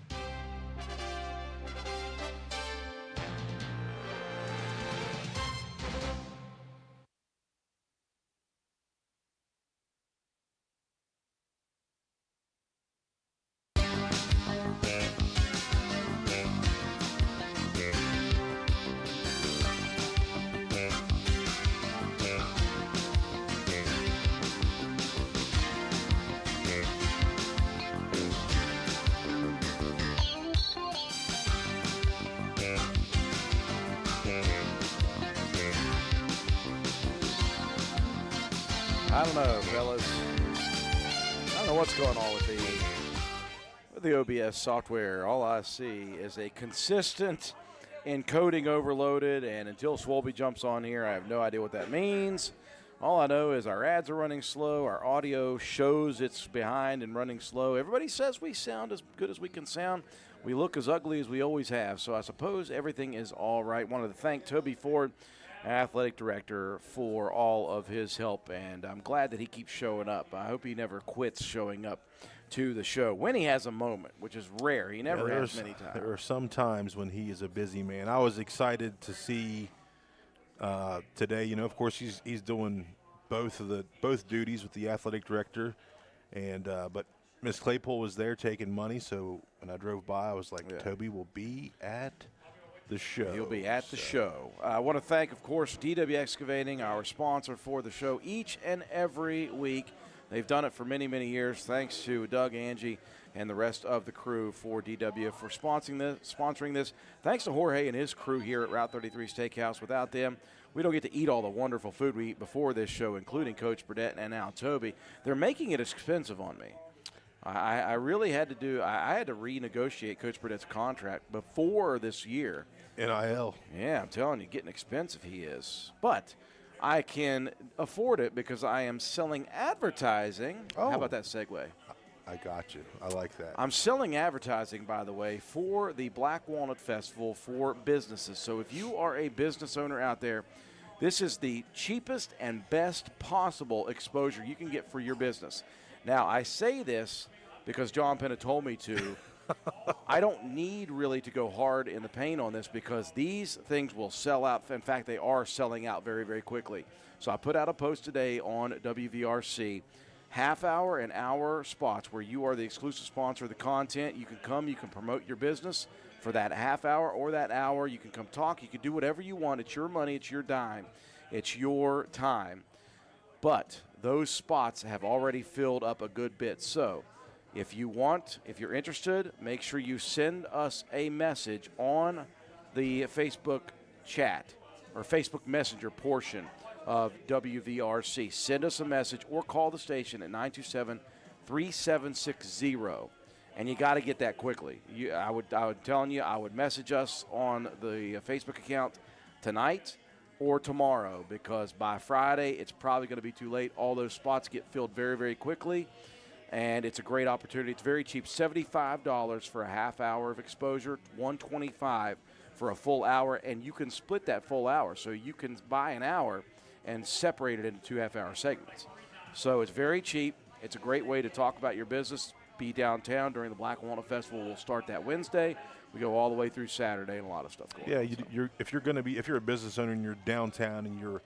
I don't know, fellas. I don't know what's going on with the OBS software. All I see is a consistent encoding overloaded, and until Swolby jumps on here, I have no idea what that means. All I know is our ads are running slow. Our audio shows it's behind and running slow. Everybody says we sound as good as we can sound. We look as ugly as we always have. So I suppose everything is all right. Wanted to thank Toby Ford, athletic director, for all of his help, and I'm glad that he keeps showing up. I hope he never quits showing up to the show when he has a moment, which is rare. He never has many times. There are some times when he is a busy man. I was excited to see today. You know, of course, he's doing both duties with the athletic director, and but Miss Claypool was there taking money. So when I drove by, I was like, yeah, Toby will be at the show. He'll be at the show. I want to thank, of course, DW Excavating, our sponsor for the show each and every week. They've done it for many, many years. Thanks to Doug, Angie, and the rest of the crew for DW for sponsoring this. Thanks to Jorge and his crew here at Route 33 Steakhouse. Without them, we don't get to eat all the wonderful food we eat before this show, including Coach Burdett and now Toby. They're making it expensive on me. I really had to do – I had to renegotiate Coach Burdett's contract before this year. NIL. Yeah, I'm telling you, getting expensive he is. But I can afford it because I am selling advertising. Oh. How about that segue? I got you. I like that. I'm selling advertising, by the way, for the Black Walnut Festival for businesses. So if you are a business owner out there, this is the cheapest and best possible exposure you can get for your business. Now, I say this because John Penna told me to. I don't need really to go hard in the paint on this because these things will sell out. In fact, they are selling out very, very quickly. So I put out a post today on WVRC, half-hour and hour spots where you are the exclusive sponsor of the content. You can come, you can promote your business for that half hour or that hour. You can come talk. You can do whatever you want. It's your money. It's your dime. It's your time. But those spots have already filled up a good bit. So if you're interested, make sure you send us a message on the Facebook chat or Facebook Messenger portion of WVRC. Send us a message or call the station at 927-3760. And you got to get that quickly. I would message us on the Facebook account tonight or tomorrow because by Friday it's probably going to be too late. All those spots get filled very, very quickly. and it's a great opportunity. It's very cheap, $75 for a half hour of exposure, $125 for a full hour, and you can split that full hour. So you can buy an hour and separate it into 2 half-hour segments. So it's very cheap. It's a great way to talk about your business, be downtown during the Black Walnut Festival. We'll start that Wednesday. We go all the way through Saturday, and a lot of stuff going on. Yeah, if you're a business owner and you're downtown and you're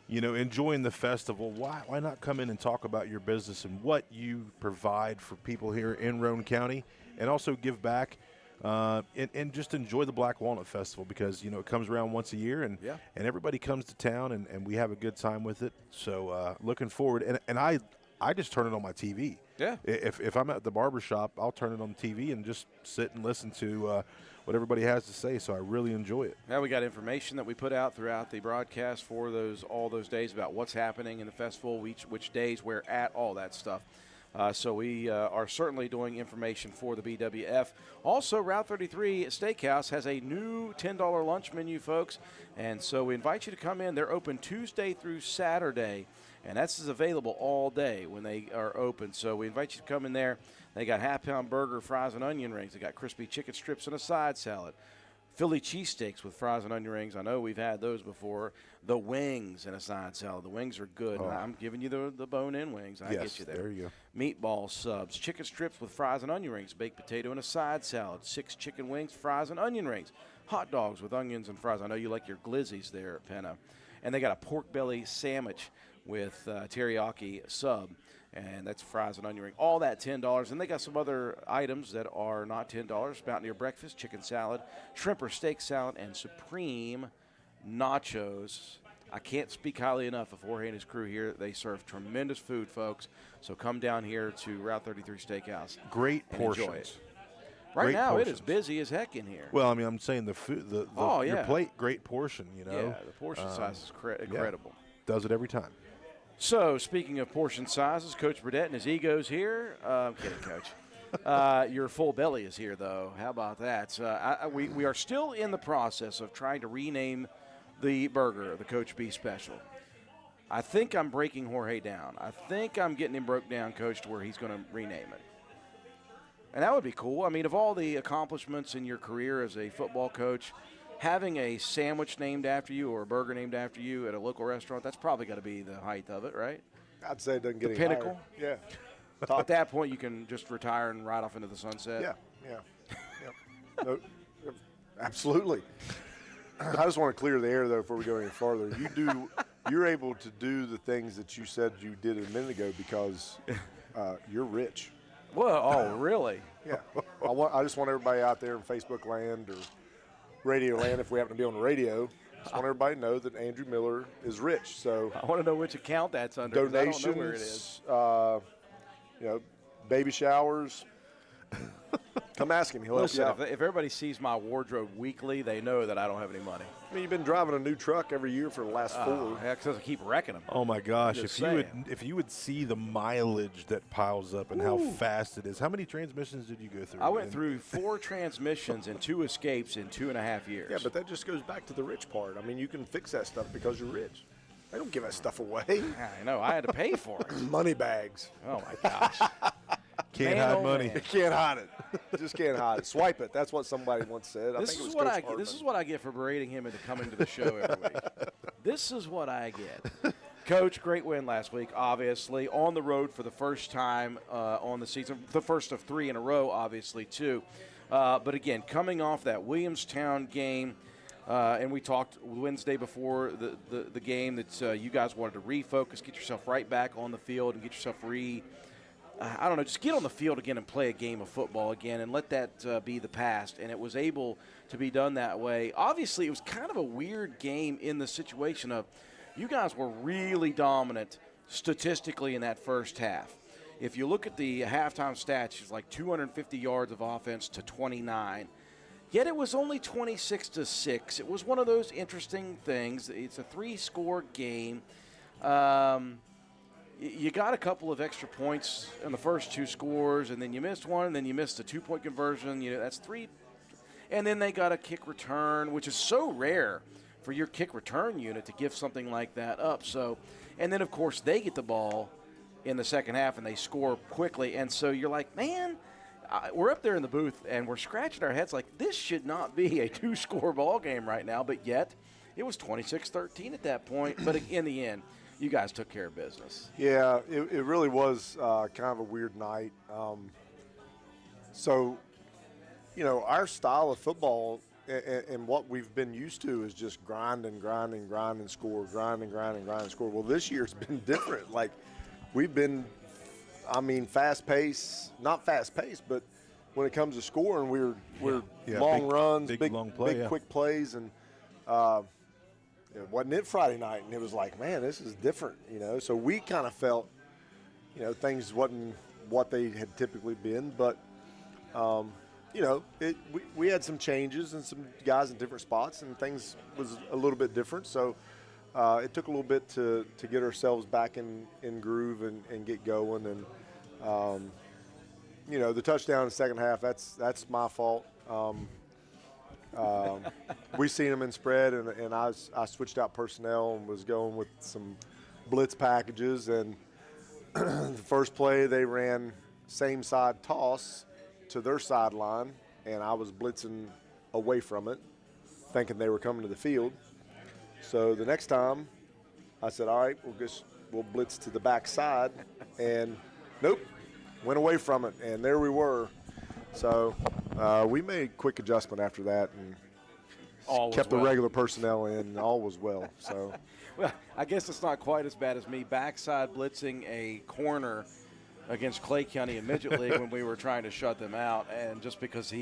enjoying the festival, why not come in and talk about your business and what you provide for people here in Roane County, and also give back and just enjoy the Black Walnut Festival, because it comes around once a year, and everybody comes to town, and we have a good time with it. So looking forward, and I just turn it on my TV. Yeah. If I'm at the barber shop, I'll turn it on the TV and just sit and listen to what everybody has to say. So I really enjoy it. Now we got information that we put out throughout the broadcast for all those days about what's happening in the festival, which days we're at, all that stuff. So we are certainly doing information for the BWF. Also, Route 33 Steakhouse has a new $10 lunch menu, folks. And so we invite you to come in. They're open Tuesday through Saturday, and that's available all day when they are open. So we invite you to come in there. They got half-pound burger, fries, and onion rings. They got crispy chicken strips and a side salad. Philly cheesesteaks with fries and onion rings. I know we've had those before. The wings and a side salad. The wings are good. Oh. I'm giving you the bone-in wings. I get you there. There you go. Meatball subs, chicken strips with fries and onion rings, baked potato and a side salad, 6 chicken wings, fries and onion rings, hot dogs with onions and fries. I know you like your glizzies there at Penna. And they got a pork belly sandwich with teriyaki sub, and that's fries and onion ring. All that $10. And they got some other items that are not $10. Mountaineer breakfast, chicken salad, shrimp or steak salad, and supreme nachos. I can't speak highly enough of Jorge and his crew here. They serve tremendous food, folks. So come down here to Route 33 Steakhouse. Great portions. portions. Right Great now, portions. it is busy as heck in here. Well, I mean, I'm saying the food, your plate, great portion. Yeah, the portion size is incredible. Does it every time. So, speaking of portion sizes, Coach Burdett and his ego's here. I'm kidding, Coach. Your full belly is here, though. How about that? We are still in the process of trying to rename the burger the Coach B Special. I think I'm breaking Jorge down. I think I'm getting him broke down, Coach, to where he's going to rename it. And that would be cool. I mean, of all the accomplishments in your career as a football coach, having a sandwich named after you or a burger named after you at a local restaurant, that's probably got to be the height of it, right? I'd say it doesn't get the any pinnacle. Higher. Yeah. At that point, you can just retire and ride off into the sunset. Yeah. No, absolutely. I just want to clear the air, though, before we go any farther. You're able to do the things that you said you did a minute ago because you're rich. Well, oh, really? Yeah. I just want everybody out there in Facebook land or radio land, if we happen to be on the radio, just want everybody to know that Andrew Miller is rich. So I want to know which account that's under. Donations, I don't know where it is. Baby showers. Come ask him. He'll help you out. If everybody sees my wardrobe weekly, they know that I don't have any money. I mean, you've been driving a new truck every year for the last 4. Heck, because I keep wrecking them. Oh my gosh! Just If you would see the mileage that piles up and how fast it is. How many transmissions did you go through? I went through 4 transmissions and 2 escapes in 2.5 years. Yeah, but that just goes back to the rich part. I mean, you can fix that stuff because you're rich. They don't give that stuff away. I know. I had to pay for it. Money bags. Oh my gosh. Can't hide money. You can't hide it. Just can't hide it. Swipe it. That's what somebody once said. This is what I get for berating him into coming to the show every week. This is what I get. Coach, great win last week, obviously. On the road for the first time on the season. The first of 3 in a row, obviously, too. But, again, coming off that Williamstown game, and we talked Wednesday before the game that you guys wanted to refocus, get yourself right back on the field and get yourself just get on the field again and play a game of football again and let that be the past. And it was able to be done that way. Obviously, it was kind of a weird game in the situation of you guys were really dominant statistically in that first half. If you look at the halftime stats, it's like 250 yards of offense to 29. Yet it was only 26-6. It was one of those interesting things. It's a 3-score game. You got a couple of extra points in the first 2 scores, and then you missed one, and then you missed a 2-point conversion. That's 3. And then they got a kick return, which is so rare for your kick return unit to give something like that up. So, and then, of course, they get the ball in the second half, and they score quickly. And so you're like, man, we're up there in the booth, and we're scratching our heads like this should not be a two-score ball game right now, but yet it was 26-13 at that point. But in the end, you guys took care of business. Yeah, it really was kind of a weird night. So, you know, our style of football and what we've been used to is just grind and score, grind and score. Well, this year's been different. Like, we've been, fast pace, not fast pace, but when it comes to scoring, we're long runs, big long play, quick plays, and it wasn't it Friday night, and it was like, man, this is different, you know. So we kind of felt, you know, things wasn't what they had typically been, but you know, we had some changes and some guys in different spots, and things was a little bit different. So it took a little bit to get ourselves back in groove and get going. And you know, the touchdown in the second half, that's my fault. We seen them in spread, and I switched out personnel and was going with some blitz packages. And the first play, they ran same side toss to their sideline, and I was blitzing away from it, thinking they were coming to the field. So the next time, I said, all right, we'll blitz to the back side, and nope, went away from it, and there we were. So we made a quick adjustment after that and kept the regular personnel in, and all was well. So, well, I guess it's not quite as bad as me backside blitzing a corner against Clay County in Midget League when we were trying to shut them out. And just because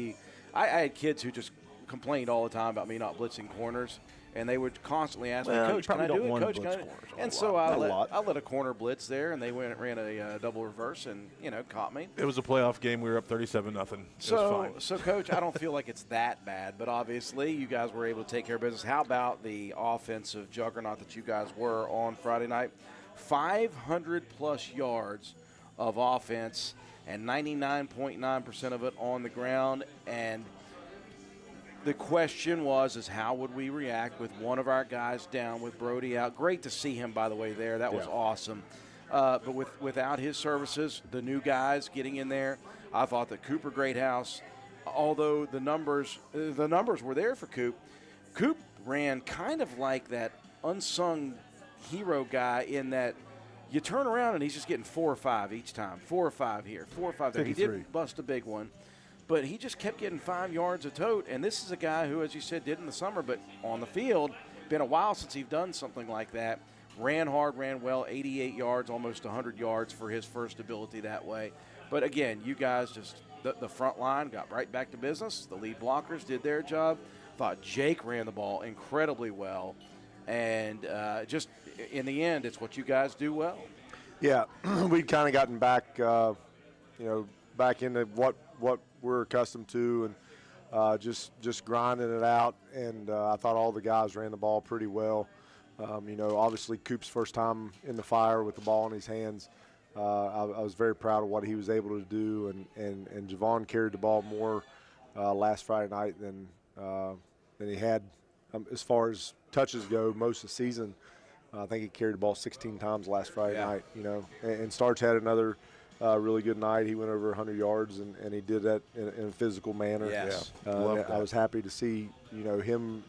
I had kids who just complained all the time about me not blitzing corners, and they would constantly ask me, Coach, can I do it? Coach, can I do it? And so I let a corner blitz there, and they ran a double reverse and, you know, caught me. It was a playoff game. We were up 37-0. So, Coach, I don't feel like it's that bad, but obviously you guys were able to take care of business. How about the offensive juggernaut that you guys were on Friday night? 500-plus yards of offense and 99.9% of it on the ground. And the question was how would we react with one of our guys down, with Brody out? Great to see him, by the way, there. That was awesome. But without his services, the new guys getting in there, I thought that Cooper Greathouse, although the numbers were there for Coop ran kind of like that unsung hero guy in that you turn around and he's just getting 4 or 5 each time. 4 or 5 here, 4 or 5 there. He did bust a big one, but he just kept getting 5 yards a tote. And this is a guy who, as you said, did in the summer, but on the field, been a while since he's done something like that. Ran hard, ran well, 88 yards, almost 100 yards for his first ability that way. But again, you guys just, the front line got right back to business. The lead blockers did their job. Thought Jake ran the ball incredibly well. And just in the end, it's what you guys do well. Yeah, we'd kind of gotten back, back into what we're accustomed to, and just grinding it out. And I thought all the guys ran the ball pretty well. Obviously Coop's first time in the fire with the ball in his hands. I was very proud of what he was able to do, and Javon carried the ball more last Friday night than he had as far as touches go most of the season. I think he carried the ball 16 times last Friday night, and Starch had another really good night. He went over 100 yards, and he did that in a physical manner. Yes. I was happy to see, him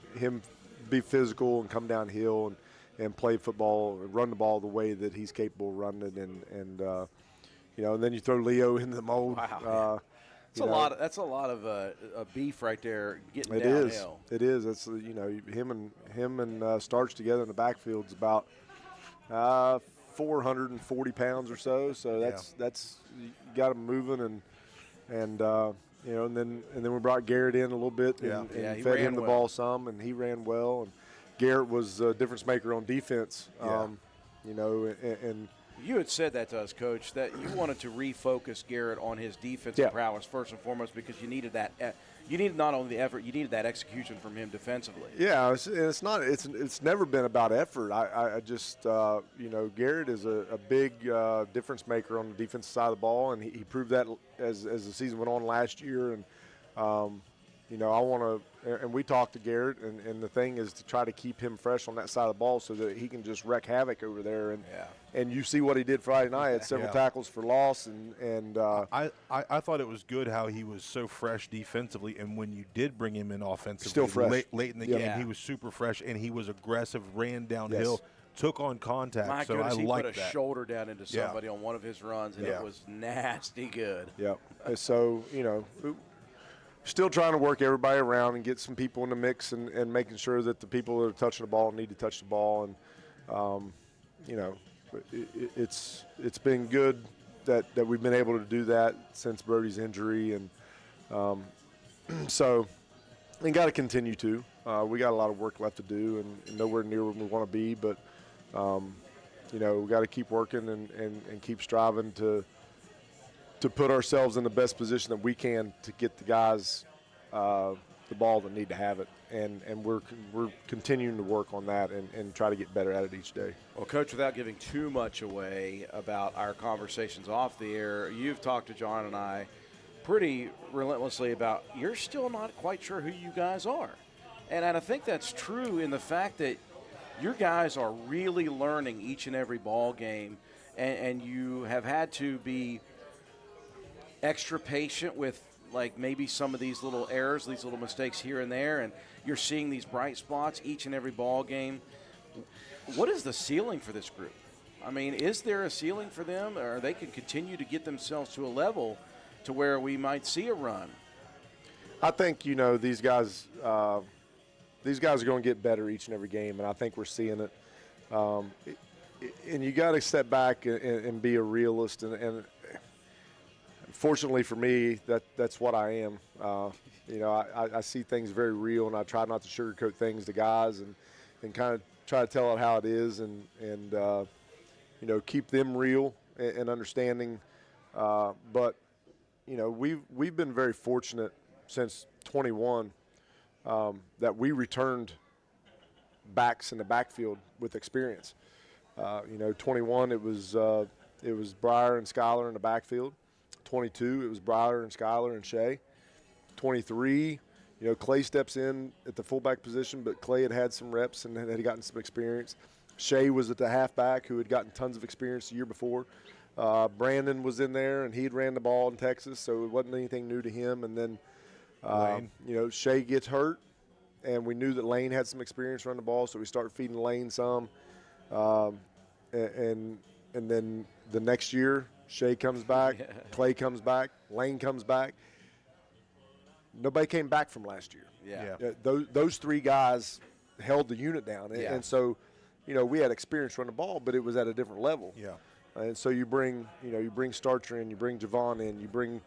be physical and come downhill and play football and run the ball the way that he's capable of running it. And then you throw Leo in the mold. Wow. That's a lot of beef right there getting downhill. It is. It's him and Starch together in the backfield is about 440 pounds or so. So that's you got him moving and then we brought Garrett in a little bit and fed him the ball some, and he ran well. And Garrett was a difference maker on defense. And you had said that to us, Coach, that you wanted to refocus Garrett on his defensive prowess first and foremost, because you needed that. You needed not only the effort, you needed that execution from him defensively. Yeah, it's never been about effort. I just Garrett is a big difference maker on the defensive side of the ball, and he proved that as the season went on last year. And I want to, and we talked to Garrett, and the thing is to try to keep him fresh on that side of the ball so that he can just wreak havoc over there. And you see what he did Friday night. Had several tackles for loss, and I thought it was good how he was so fresh defensively, and when you did bring him in offensively, still fresh. late in the game, he was super fresh, and he was aggressive, ran downhill, took on contact. My so goodness, I he like put a that. shoulder down into somebody on one of his runs, and it was nasty good. Yep. So, still trying to work everybody around and get some people in the mix and making sure that the people that are touching the ball need to touch the ball. And, it's been good that we've been able to do that since Brody's injury. And so we got to continue to. We got a lot of work left to do and nowhere near where we want to be. But, we got to keep working and keep striving to put ourselves in the best position that we can to get the guys the ball that need to have it. And we're continuing to work on that and try to get better at it each day. Well, Coach, without giving too much away about our conversations off the air, you've talked to John and I pretty relentlessly about you're still not quite sure who you guys are. And I think that's true in the fact that your guys are really learning each and every ball game, and you have had to be extra patient with like maybe some of these little errors, these little mistakes here and there, and you're seeing these bright spots each and every ball game. What is the ceiling for this group? I mean, is there a ceiling for them, or they can continue to get themselves to a level to where we might see a run? I think, these guys are going to get better each and every game, and I think we're seeing it. And you got to step back and be a realist. And fortunately for me, that's what I am. I see things very real, and I try not to sugarcoat things to guys and kind of try to tell it how it is and keep them real and understanding. But, we've been very fortunate since 21 that we returned backs in the backfield with experience. 21, it was Breyer and Schuyler in the backfield. 22, it was Breyer and Schuyler and Shea. 23, Clay steps in at the fullback position, but Clay had some reps and had gotten some experience. Shea was at the halfback who had gotten tons of experience the year before. Brandon was in there, and he'd ran the ball in Texas, so it wasn't anything new to him. And then, Shea gets hurt, and we knew that Lane had some experience running the ball, so we started feeding Lane some. And then the next year, Shea comes back, Clay comes back, Lane comes back. Nobody came back from last year. Those three guys held the unit down. And so, we had experience running the ball, but it was at a different level. And so you bring Starcher in, you bring Javon in, you bring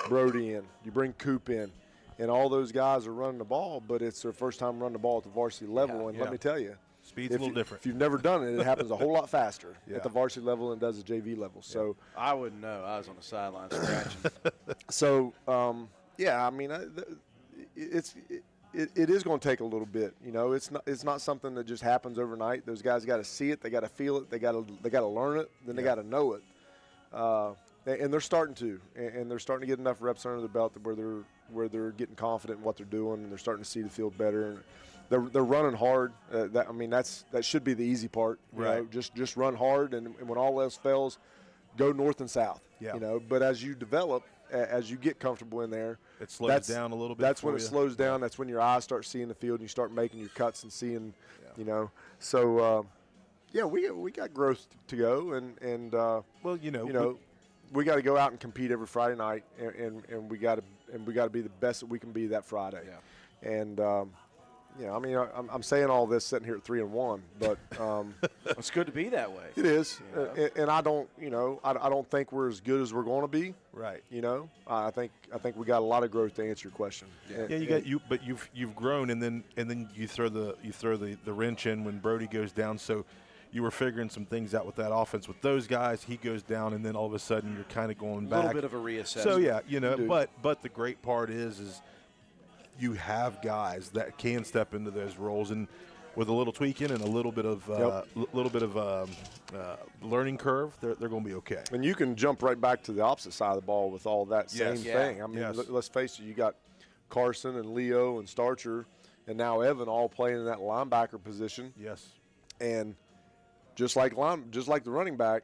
Brody in, you bring Coop in, and all those guys are running the ball, but it's their first time running the ball at the varsity level. And let me tell you, speed's a little different. If you've never done it, it happens a whole lot faster at the varsity level than it does at JV level. So I wouldn't know. I was on the sideline scratching. So, it is going to take a little bit. It's not something that just happens overnight. Those guys got to see it, they got to feel it, they got to learn it, then they got to know it. And they're starting to, and they're starting to get enough reps under their belt where they're getting confident in what they're doing, and they're starting to see the field better. And they're running hard. That should be the easy part. Right. Just run hard, and when all else fails, go north and south. But as you develop, as you get comfortable in there, it slows down a little bit. That's when it slows down. That's when your eyes start seeing the field and you start making your cuts and seeing, So, we got growth to go, and we got to go out and compete every Friday night, and we got to be the best that we can be that Friday. And I'm saying all this sitting here at 3-1, but it's good to be that way. It is, and I don't think we're as good as we're going to be. Right. I think we got a lot of growth to answer your question. But you've grown, and then you throw the wrench in when Brody goes down. So you were figuring some things out with that offense with those guys. He goes down, and then all of a sudden you're kind of going back. A little bit of a reassessment. So but the great part is you have guys that can step into those roles, and with a little tweaking and a little bit of learning curve, they're going to be okay. And you can jump right back to the opposite side of the ball with all that same thing. I mean, let's face it, you got Carson and Leo and Starcher and now Evan all playing in that linebacker position. Yes. And just like the running back,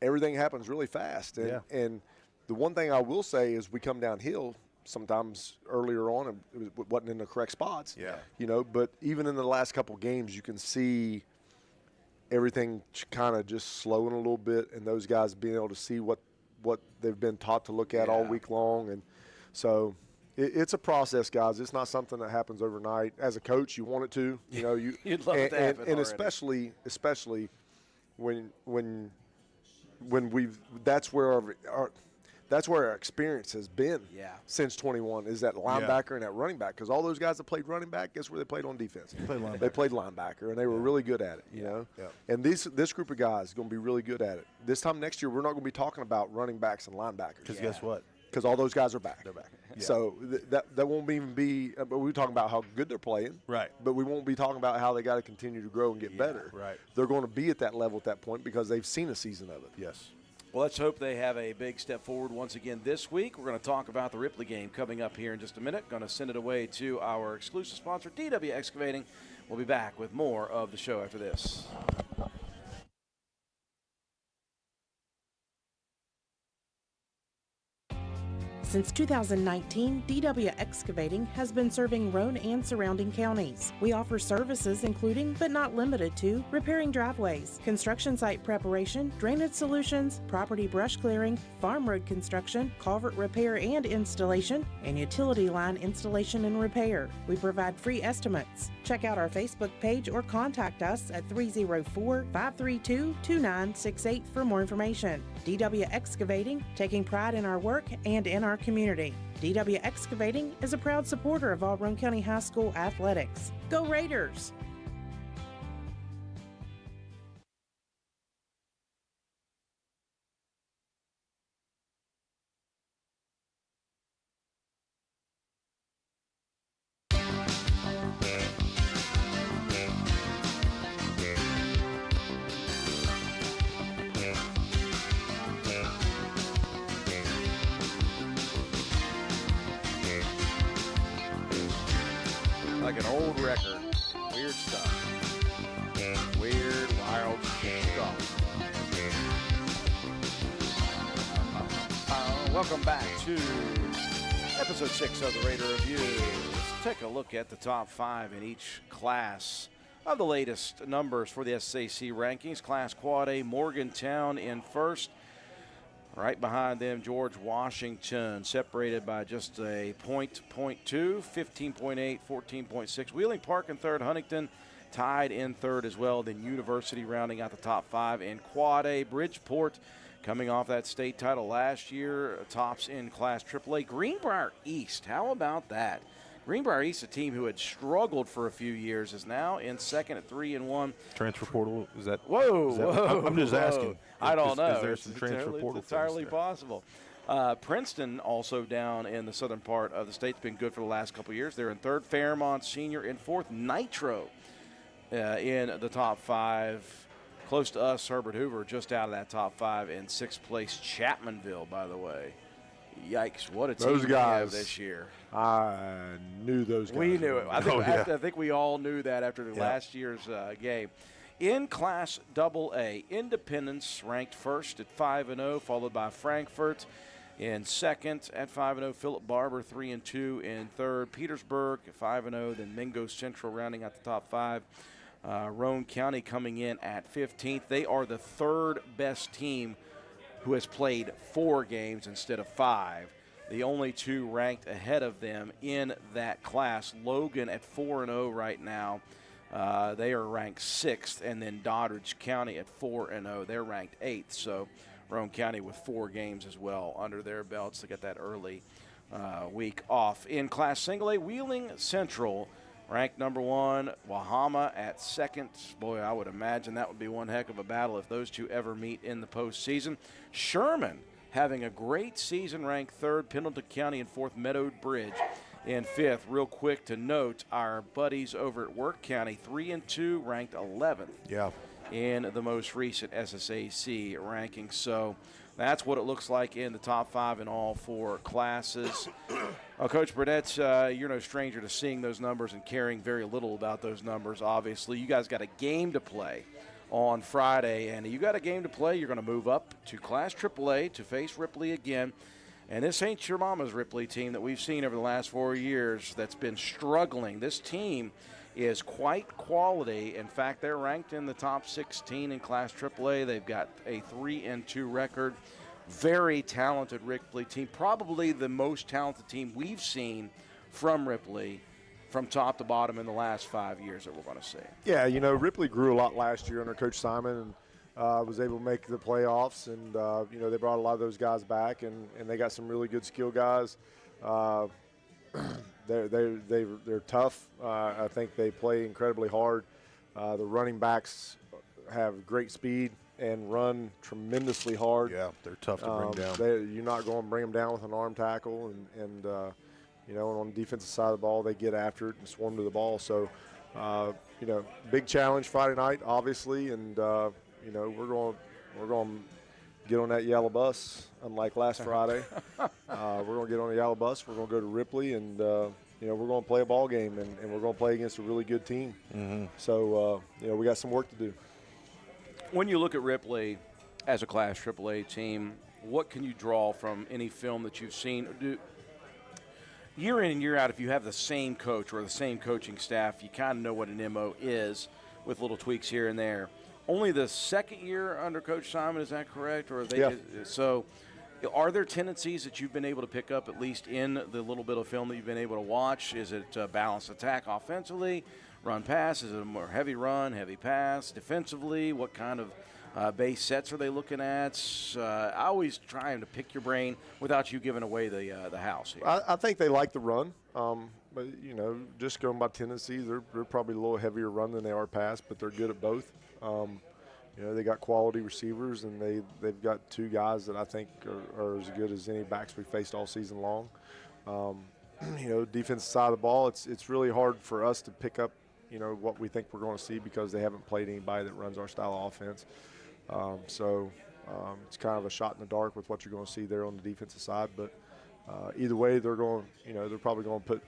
everything happens really fast. And the one thing I will say is we come downhill sometimes earlier on and it wasn't in the correct spots. Yeah. You know, but even in the last couple games, you can see everything kind of just slowing a little bit, and those guys being able to see what they've been taught to look at all week long. And so it's a process, guys. It's not something that happens overnight. As a coach, you want it to. You know, You'd love it to happen and already. especially when we've that's where our experience has been since 21 is that linebacker and that running back, because all those guys that played running back, guess where they played on defense? They played linebacker, and they were really good at it, you know. Yeah. And this group of guys is going to be really good at it. This time next year, we're not going to be talking about running backs and linebackers. Because guess what? Because all those guys are back. They're back. Yeah. So that won't even be but we're talking about how good they're playing. Right. But we won't be talking about how they got to continue to grow and get better. Right. They're going to be at that level at that point because they've seen a season of it. Yes. Well, let's hope they have a big step forward once again this week. We're going to talk about the Ripley game coming up here in just a minute. Going to send it away to our exclusive sponsor, DW Excavating. We'll be back with more of the show after this. Since 2019, DW Excavating has been serving Roane and surrounding counties. We offer services including, but not limited to, repairing driveways, construction site preparation, drainage solutions, property brush clearing, farm road construction, culvert repair and installation, and utility line installation and repair. We provide free estimates. Check out our Facebook page or contact us at 304-532-2968 for more information. DW Excavating, taking pride in our work and in our community. DW Excavating is a proud supporter of all Roane County High School athletics. Go Raiders! Like an old record. Weird stuff. Weird, wild stuff. Welcome back to episode 6 of the Raider Review. Let's take a look at the top 5 in each class of the latest numbers for the SAC rankings. Class Quad A, Morgantown in first. Right behind them, George Washington, separated by just a point, 15.8, 14.6. Wheeling Park in third, Huntington tied in third as well. Then University rounding out the top 5 in Quad A. Bridgeport coming off that state title last year, tops in Class AAA. Greenbrier East, how about that? Greenbrier East, a team who had struggled for a few years, is now in second at 3-1. Transfer portal, is that? Whoa. I'm just asking. I don't know. Is there some transfer portal? It's entirely possible. Princeton, also down in the southern part of the state, has been good for the last couple of years. They're in third. Fairmont Senior in fourth. Nitro in the top 5. Close to us, Herbert Hoover just out of that top 5 in sixth place. Chapmanville, by the way. Yikes, what a team Those they guys, have this year. I knew those guys. We knew it. I think we all knew that after the Yeah. last year's game. In Class AA, Independence ranked first at 5-0, followed by Frankfort in second at 5-0. Philip Barber 3-2 in third. Petersburg at 5-0. Then Mingo Central rounding out the top 5. Roane County coming in at 15th. They are the third best team who has played 4 games instead of 5. The only 2 ranked ahead of them in that class. Logan at 4-0 right now. They are ranked 6th, and then Doddridge County at 4-0. They're ranked 8th. So Roane County with 4 games as well under their belts to get that early week off. In Class Single A, Wheeling Central ranked number 1, Wahama at 2nd. Boy, I would imagine that would be one heck of a battle if those 2 ever meet in the postseason. Sherman having a great season, ranked 3rd. Pendleton County in 4th. Meadow Bridge in 5th. Real quick to note, our buddies over at Work County, 3-2, ranked 11th. Yeah. In the most recent SSAC ranking. So That's what it looks like in the top 5 in all 4 classes. Coach Burdett, you're no stranger to seeing those numbers and caring very little about those numbers, obviously. You guys got a game to play on Friday, and you got a game to play. You're going to move up to Class AAA to face Ripley again. And this ain't your mama's Ripley team that we've seen over the last 4 years that's been struggling. This team is quite quality. In fact, they're ranked in the top 16 in Class AAA. They've got a 3-2 record. Very talented Ripley team, probably the most talented team we've seen from Ripley from top to bottom in the last 5 years that we're going to see. Yeah, Ripley grew a lot last year under Coach Simon and was able to make the playoffs. And, they brought a lot of those guys back, and they got some really good skill guys. They're tough. I think they play incredibly hard. The running backs have great speed and run tremendously hard. Yeah, they're tough to bring down. You're not going to bring them down with an arm tackle. And on the defensive side of the ball, they get after it and swarm to the ball. So, big challenge Friday night, obviously. And, we're going to get on that yellow bus, unlike last Friday. We're going to get on the yellow bus. We're going to go to Ripley, and we're going to play a ball game, and we're going to play against a really good team. Mm-hmm. So, we got some work to do. When you look at Ripley as a Class AAA team, what can you draw from any film that you've seen? Year in and year out, if you have the same coach or the same coaching staff, you kind of know what an MO is with little tweaks here and there. Only the second year under Coach Simon, is that correct? Or are they? Yeah. So are there tendencies that you've been able to pick up, at least in the little bit of film that you've been able to watch? Is it balanced attack offensively, run pass? Is it a more heavy run, heavy pass? Defensively, what kind of base sets are they looking at? I always trying to pick your brain without you giving away the house here. I think they like the run. But, just going by tendency, they're probably a little heavier run than they are pass, but they're good at both. They got quality receivers, and they've got 2 guys that I think are as good as any backs we faced all season long. Defensive side of the ball, it's really hard for us to pick up, what we think we're going to see because they haven't played anybody that runs our style of offense. It's kind of a shot in the dark with what you're going to see there on the defensive side. But either way, they're probably going to put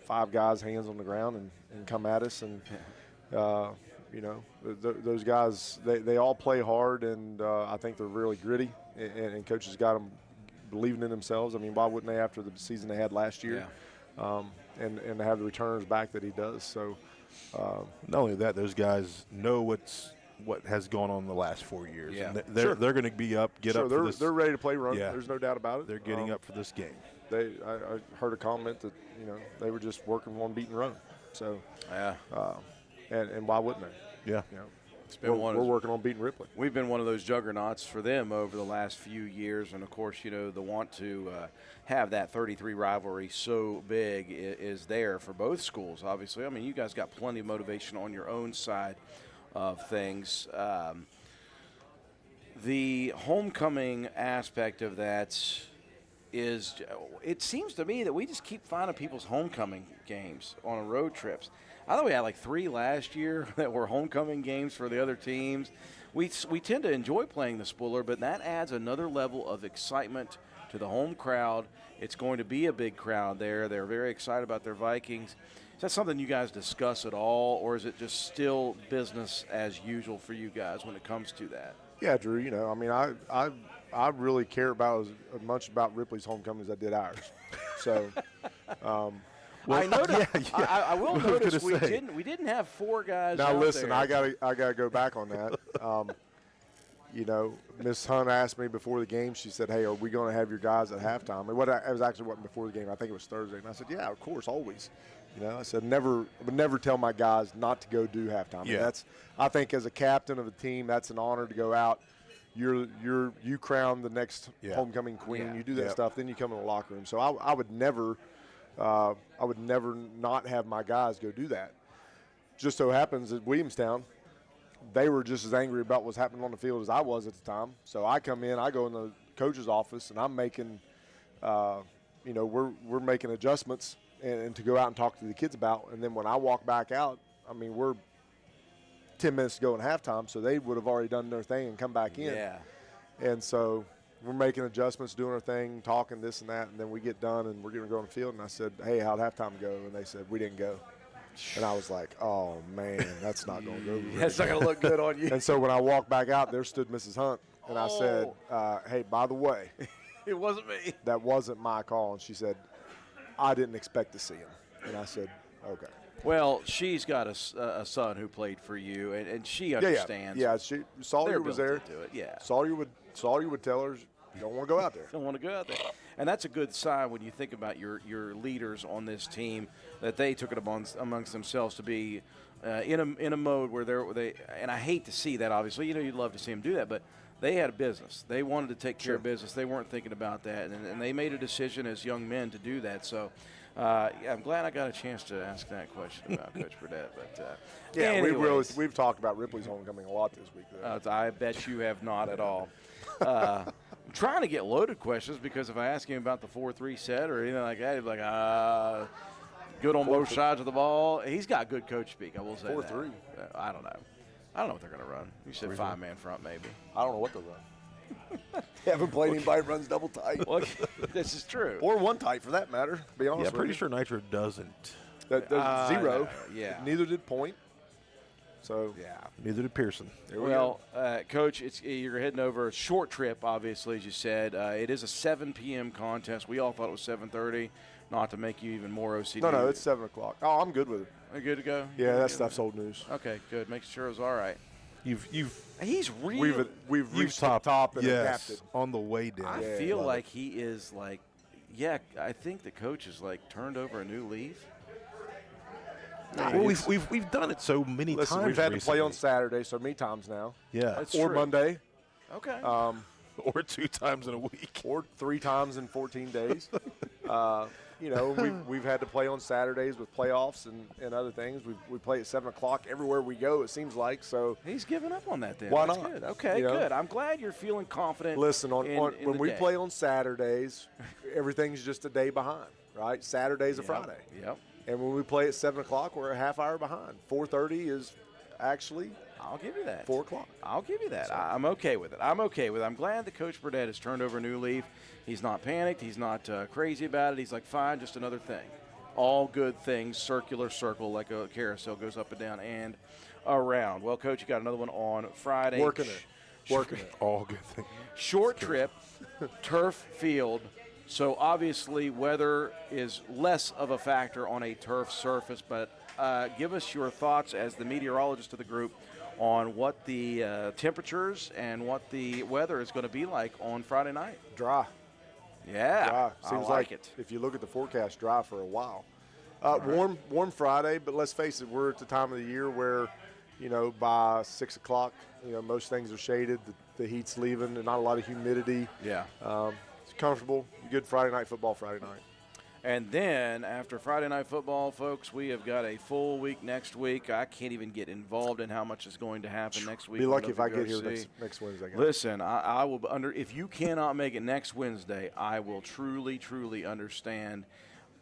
5 guys' hands on the ground and come at us. And, those guys, they all play hard, and I think they're really gritty. And coaches got them believing in themselves. I mean, why wouldn't they after the season they had last year? Yeah. And to have the returns back that he does. So not only that, those guys know what has gone on in the last 4 years. Yeah. And they're going to be up, get up for this. They're ready to play run. Yeah. There's no doubt about it. They're getting up for this game. I heard a comment that they were just working on beat and run. So yeah. And why wouldn't they? Yeah. It's been we're working on beating Ripley. We've been one of those juggernauts for them over the last few years, and of course, the want to have that 33 rivalry so big is there for both schools. Obviously, I mean, you guys got plenty of motivation on your own side of things. The homecoming aspect of that is, it seems to me that we just keep finding people's homecoming games on road trips. I thought we had like 3 last year that were homecoming games for the other teams. We tend to enjoy playing the Spuller, but that adds another level of excitement to the home crowd. It's going to be a big crowd there. They're very excited about their Vikings. Is that something you guys discuss at all, or is it just still business as usual for you guys when it comes to that? Yeah, Drew, I mean, I really care about as much about Ripley's homecoming as I did ours. So I noticed. Yeah. I will notice we didn't have 4 guys. Now out listen, there. I gotta go back on that. Miss Hunt asked me before the game. She said, "Hey, are we going to have your guys at halftime?" And it was actually wasn't before the game. I think it was Thursday. And I said, "Yeah, of course, always." I said I would never tell my guys not to go do halftime. Yeah. And I think as a captain of a team, that's an honor to go out. You crown the next homecoming queen. Yeah. You do that stuff, then you come in the locker room. So I would never not have my guys go do that. Just so happens at Williamstown, they were just as angry about what's happening on the field as I was at the time. So I come in, I go in the coach's office, and I'm making, we're making adjustments and to go out and talk to the kids about. And then when I walk back out, I mean, we're 10 minutes to go in halftime, so they would have already done their thing and come back in. Yeah. And so we're making adjustments, doing our thing, talking this and that, and then we get done and we're going to go on the field. And I said, hey, how'd halftime go? And they said, we didn't go. And I was like, oh, man, that's not going to go good. That's not going to look good on you. And so when I walked back out, there stood Mrs. Hunt. And I said, hey, by the way, It wasn't me. that wasn't my call. And she said, I didn't expect to see him. And I said, okay. Well, she's got a son who played for you, and she understands. Yeah, she Sawyer They're was built there. into it, yeah. Sawyer would tell her, you don't want to go out there. Don't want to go out there. And that's a good sign when you think about your leaders on this team, that they took it amongst themselves to be in a mode where they and I hate to see that, obviously. You'd love to see them do that, but they had a business. They wanted to take care of business. They weren't thinking about that, and they made a decision as young men to do that. So I'm glad I got a chance to ask that question about Coach Burdett. But anyways, we've talked about Ripley's homecoming a lot this week. I bet you have not at all. I'm trying to get loaded questions because if I ask him about the 4-3 set or anything like that, he'd be like, good on both sides of the ball. He's got good coach speak, I will say 4-3. that. I don't know. I don't know what they're going to run. You said 5-man front maybe. I don't know what to run. They haven't played anybody runs double tight. Well, this is true. Or one tight, for that matter, to be honest Yeah, with pretty you. sure Nitro doesn't. There's zero. yeah. Neither did Point. So, Yeah. Neither did Pearson. there we Well, Coach, you're heading over a short trip, obviously, as you said. It is a 7 p.m. contest. We all thought it was 7:30, not to make you even more OCD. go. No, it's 7 o'clock. Oh, I'm good with it. Are you good to go? Yeah, that stuff's old news. Okay, good. Making sure it was all right. You've He's really. We've reached the top and yes, adapted. on the way down. I Yeah, feel love like he is like, I think the coach is like turned over a new leaf. Well, we've done it so many Listen, times. we've had to play on recently. Saturday so many times now. Yeah, That's Or true. Monday. Okay. or 2 times in a week. Or 3 times in 14 days. We've had to play on Saturdays with playoffs and other things. We play at 7 o'clock everywhere we go, it seems like. So He's given up on that then. Why That's not? Good. Okay, You know? good. I'm glad you're feeling confident. listen, in when the we day. play on Saturdays, everything's just a day behind, right? Saturday's a Yep, Friday. Yep. And when we play at 7 o'clock, we're a half hour behind. 4:30 is actually I'll give you that. 4 o'clock. I'll give you that. I'm okay with it. I'm glad that Coach Burdett has turned over a new leaf. He's not panicked. He's not crazy about it. He's like, fine, just another thing. All good things, circular circle, like a carousel goes up and down and around. Well, Coach, you got another one on Friday. Working it. All good things. Short trip, turf field. So obviously weather is less of a factor on a turf surface, but give us your thoughts as the meteorologist of the group on what the temperatures and what the weather is going to be like on Friday night. Dry. Yeah, Dry. I Seems like like it. if you look at the forecast, dry for a while. Warm Friday, but let's face it, we're at the time of the year where, by 6 o'clock, most things are shaded. The heat's leaving, and not a lot of humidity. Yeah. It's comfortable. Good Friday night football Friday night. And then after Friday Night Football, folks, we have got a full week next week. I can't even get involved in how much is going to happen next week. Be on lucky if I get here WRC. next Wednesday. Guys. Listen, I will if you cannot make it next Wednesday, I will truly, truly understand.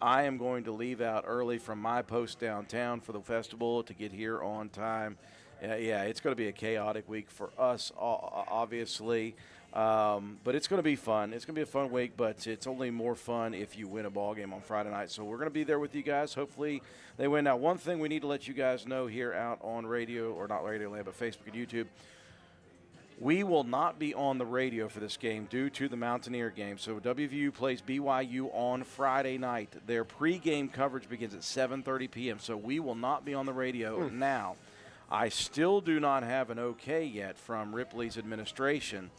I am going to leave out early from my post downtown for the festival to get here on time. Yeah, it's going to be a chaotic week for us, obviously. But it's going to be fun. It's going to be a fun week, but it's only more fun if you win a ball game on Friday night. So we're going to be there with you guys. Hopefully they win. Now, one thing we need to let you guys know here out on radio, or not Radio Land, but Facebook and YouTube, we will not be on the radio for this game due to the Mountaineer game. So WVU plays BYU on Friday night. Their pregame coverage begins at 7:30 p.m., so we will not be on the radio. Now, I still do not have an okay yet from Ripley's administration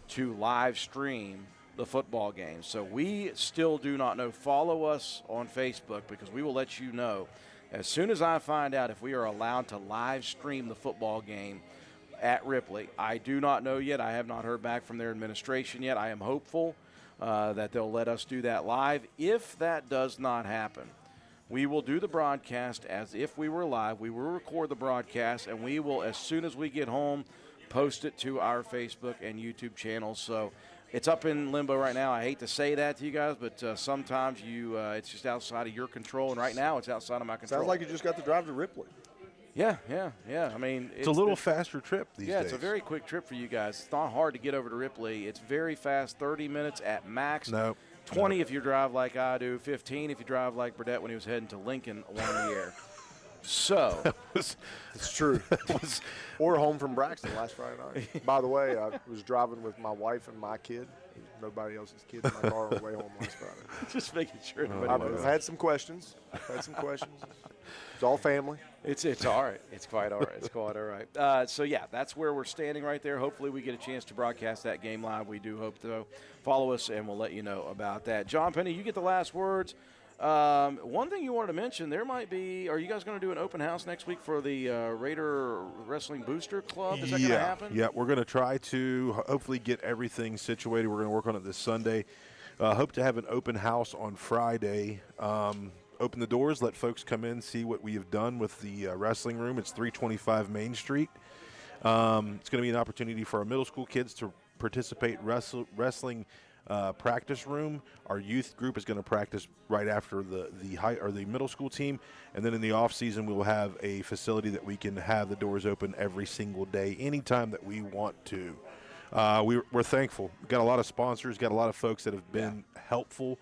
to live stream the football game. So we still do not know. Follow us on Facebook because we will let you know as soon as I find out if we are allowed to live stream the football game at Ripley. I do not know yet. I have not heard back from their administration yet. I am hopeful that they'll let us do that live. If that does not happen, we will do the broadcast as if we were live. We will record the broadcast, and we will, as soon as we get home, post it to our Facebook and YouTube channels. So it's up in limbo right now. I hate to say that to you guys, but sometimes it's just outside of your control, and right now it's outside of my control. Sounds like you just got to drive to Ripley. Yeah. I mean, It's a little faster trip these days. Yeah, it's a very quick trip for you guys. It's not hard to get over to Ripley. It's very fast, 30 minutes at max. No. 20 if you drive like I do, 15 if you drive like Burdett when he was heading to Lincoln one year. So. It's true. Or home from Braxton last Friday night. By the way, I was driving with my wife and my kid. Nobody else's kids in my car on the way home last Friday. Just making sure everybody I've knows. had some questions. It's all family. It's all right. It's quite all right. It's quite all right. So, yeah, that's where we're standing right there. Hopefully we get a chance to broadcast that game live. We do hope to. Follow us, and we'll let you know about that. John Penny, you get the last words. One thing you wanted to mention, there might be – are you guys going to do an open house next week for the Raider Wrestling Booster Club? Is that going to happen? Yeah, we're going to try to hopefully get everything situated. We're going to work on it this Sunday. Hope to have an open house on Friday. Open the doors, let folks come in, see what we have done with the wrestling room. It's 325 Main Street. It's going to be an opportunity for our middle school kids to participate wrestling practice room. Our youth group is going to practice right after the middle school team, and then in the off season we will have a facility that we can have the doors open every single day, anytime that we want to. We're thankful. We've got a lot of sponsors, got a lot of folks that have been helpful.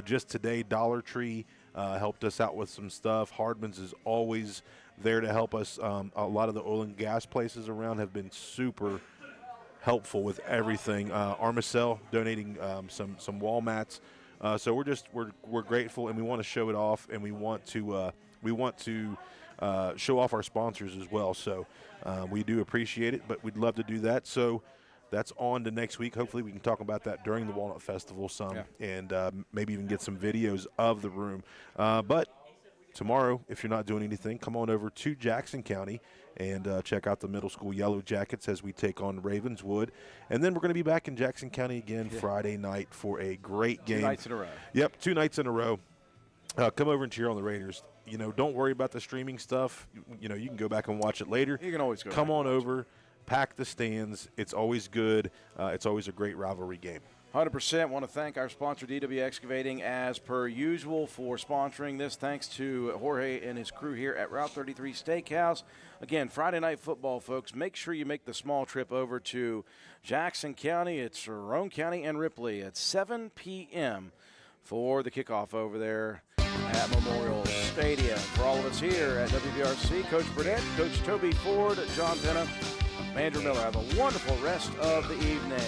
Just today, Dollar Tree helped us out with some stuff. Hardman's is always there to help us. A lot of the oil and gas places around have been super helpful with everything. Armacell donating some wall mats. So we're grateful, and we want to show it off, and we want to show off our sponsors as well. So we do appreciate it, but we'd love to do that. So that's on to next week. Hopefully we can talk about that during the Walnut Festival some, and maybe even get some videos of the room. But tomorrow, if you're not doing anything, come on over to Jackson County and check out the middle school Yellow Jackets as we take on Ravenswood. And then we're going to be back in Jackson County again Friday night for a great game. 2 nights in a row. Yep, 2 nights in a row. Come over and cheer on the Raiders. Don't worry about the streaming stuff. You can go back and watch it later. You can always go Come on over, pack the stands. It's always good. It's always a great rivalry game. 100%. Want to thank our sponsor, DW Excavating, as per usual, for sponsoring this. Thanks to Jorge and his crew here at Route 33 Steakhouse. Again, Friday night football, folks. Make sure you make the small trip over to Jackson County. It's Roane County and Ripley at 7 p.m. for the kickoff over there at Memorial Stadium. For all of us here at WVRC, Coach Burdett, Coach Toby Ford, John Penna, Andrew Miller. Have a wonderful rest of the evening.